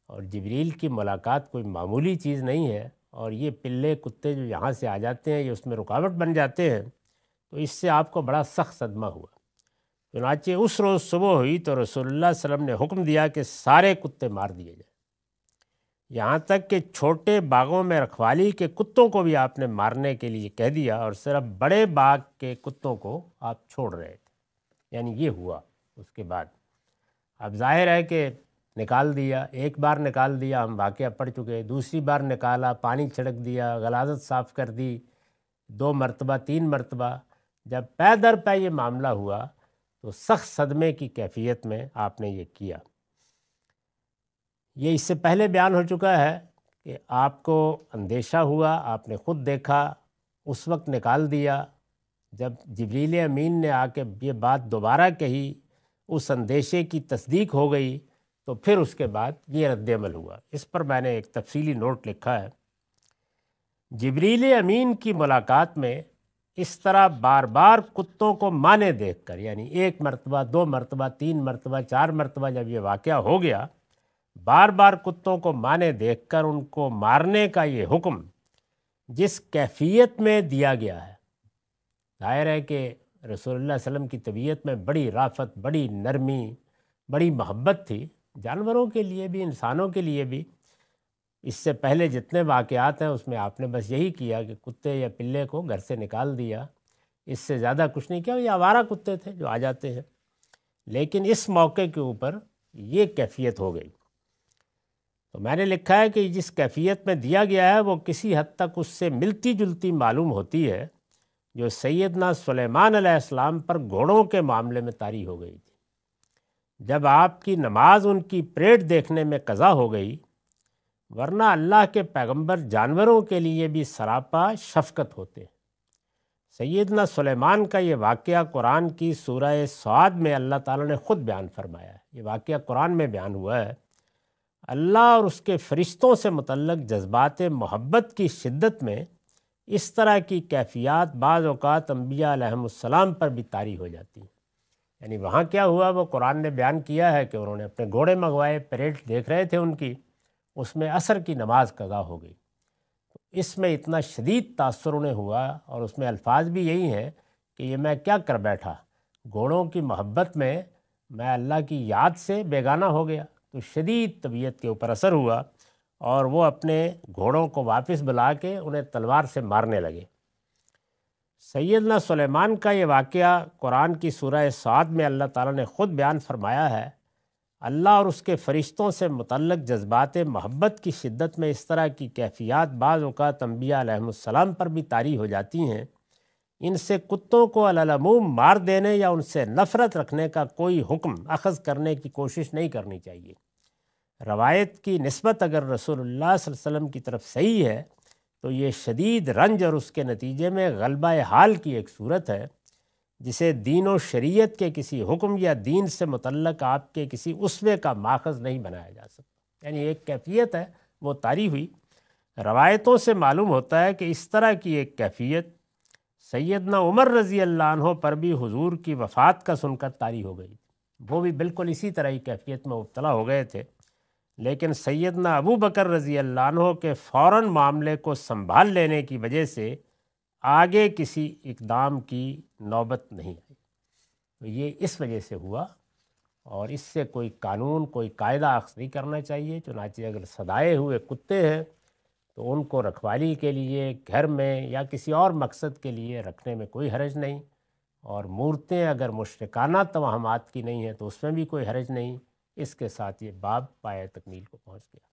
اور جبریل کی ملاقات کوئی معمولی چیز نہیں ہے، اور یہ پلے کتے جو یہاں سے آ جاتے ہیں یہ اس میں رکاوٹ بن جاتے ہیں، تو اس سے آپ کو بڑا سخت صدمہ ہوا۔ چنانچہ اس روز صبح ہوئی تو رسول اللہ صلی اللہ علیہ وسلم نے حکم دیا کہ سارے کتے مار دیے جائیں، یہاں تک کہ چھوٹے باغوں میں رکھوالی کے کتوں کو بھی آپ نے مارنے کے لیے کہہ دیا اور صرف بڑے باغ کے کتوں کو آپ چھوڑ رہے تھے۔ یعنی یہ ہوا اس کے بعد۔ اب ظاہر ہے کہ نکال دیا، ایک بار نکال دیا، ہم واقعہ پڑھ چکے، دوسری بار نکالا، پانی چھڑک دیا، غلاظت صاف کر دی، دو مرتبہ، تین مرتبہ، جب پے در پے یہ معاملہ ہوا تو سخت صدمے کی کیفیت میں آپ نے یہ کیا۔ یہ اس سے پہلے بیان ہو چکا ہے کہ آپ کو اندیشہ ہوا، آپ نے خود دیکھا، اس وقت نکال دیا۔ جب جبریل امین نے آ کے یہ بات دوبارہ کہی، اس اندیشے کی تصدیق ہو گئی، تو پھر اس کے بعد یہ رد عمل ہوا۔ اس پر میں نے ایک تفصیلی نوٹ لکھا ہے۔ جبریل امین کی ملاقات میں اس طرح بار بار کتوں کو مانے دیکھ کر، یعنی ایک مرتبہ، 2 مرتبہ، 3 مرتبہ، 4 مرتبہ جب یہ واقعہ ہو گیا، بار بار کتوں کو مانے دیکھ کر ان کو مارنے کا یہ حکم جس کیفیت میں دیا گیا ہے، ظاہر ہے کہ رسول اللہ علیہ وسلم کی طبیعت میں بڑی رافت، بڑی نرمی، بڑی محبت تھی، جانوروں کے لیے بھی، انسانوں کے لیے بھی۔ اس سے پہلے جتنے واقعات ہیں اس میں آپ نے بس یہی کیا کہ کتے یا پلے کو گھر سے نکال دیا، اس سے زیادہ کچھ نہیں کیا۔ یہ آوارہ کتے تھے جو آ جاتے ہیں، لیکن اس موقع کے اوپر یہ کیفیت ہو گئی۔ تو میں نے لکھا ہے کہ جس کیفیت میں دیا گیا ہے وہ کسی حد تک اس سے ملتی جلتی معلوم ہوتی ہے جو سیدنا سلیمان علیہ السلام پر گھوڑوں کے معاملے میں طاری ہو گئی تھی، جب آپ کی نماز ان کی پریڈ دیکھنے میں قضا ہو گئی، ورنہ اللہ کے پیغمبر جانوروں کے لیے بھی سراپا شفقت ہوتے ہیں۔ سیدنا سلیمان کا یہ واقعہ قرآن کی سورہ صاد میں اللہ تعالیٰ نے خود بیان فرمایا ہے۔ یہ واقعہ قرآن میں بیان ہوا ہے۔ اللہ اور اس کے فرشتوں سے متعلق جذبات محبت کی شدت میں اس طرح کی کیفیات بعض اوقات انبیاء علیہم السلام پر بھی طاری ہو جاتی ہیں۔ یعنی وہاں کیا ہوا وہ قرآن نے بیان کیا ہے کہ انہوں نے اپنے گھوڑے منگوائے، پریڈ دیکھ رہے تھے ان کی، اس میں عصر کی نماز قضا ہو گئی۔ اس میں اتنا شدید تاثر انہیں ہوا، اور اس میں الفاظ بھی یہی ہیں کہ یہ میں کیا کر بیٹھا، گھوڑوں کی محبت میں میں اللہ کی یاد سے بیگانہ ہو گیا۔ تو شدید طبیعت کے اوپر اثر ہوا اور وہ اپنے گھوڑوں کو واپس بلا کے انہیں تلوار سے مارنے لگے۔ سیدنا سلیمان کا یہ واقعہ قرآن کی سورہ صاد میں اللہ تعالیٰ نے خود بیان فرمایا ہے۔ اللہ اور اس کے فرشتوں سے متعلق جذبات محبت کی شدت میں اس طرح کی کیفیات بعض اوقات انبیاء علیہم السلام پر بھی طاری ہو جاتی ہیں۔ ان سے کتوں کو علی العموم مار دینے یا ان سے نفرت رکھنے کا کوئی حکم اخذ کرنے کی کوشش نہیں کرنی چاہیے۔ روایت کی نسبت اگر رسول اللہ صلی اللہ علیہ وسلم کی طرف صحیح ہے تو یہ شدید رنج اور اس کے نتیجے میں غلبہ حال کی ایک صورت ہے جسے دین و شریعت کے کسی حکم یا دین سے متعلق آپ کے کسی اسوے کا ماخذ نہیں بنایا جا سکتا۔ یعنی ایک کیفیت ہے وہ طاری ہوئی۔ روایتوں سے معلوم ہوتا ہے کہ اس طرح کی ایک کیفیت سیدنا عمر رضی اللہ عنہ پر بھی حضور کی وفات کا سن کر طاری ہو گئی۔ وہ بھی بالکل اسی طرح کی کیفیت میں مبتلا ہو گئے تھے، لیکن سیدنا ابو بکر رضی اللہ عنہ کے فوراً معاملے کو سنبھال لینے کی وجہ سے آگے کسی اقدام کی نوبت نہیں آئی۔ تو یہ اس وجہ سے ہوا، اور اس سے کوئی قانون، کوئی قاعدہ اخذ نہیں کرنا چاہیے۔ چنانچہ اگر صدائے ہوئے کتے ہیں تو ان کو رکھوالی کے لیے گھر میں یا کسی اور مقصد کے لیے رکھنے میں کوئی حرج نہیں، اور مورتیں اگر مشرکانہ توہمات کی نہیں ہیں تو اس میں بھی کوئی حرج نہیں۔ اس کے ساتھ یہ باب پایہ تکمیل کو پہنچ گیا۔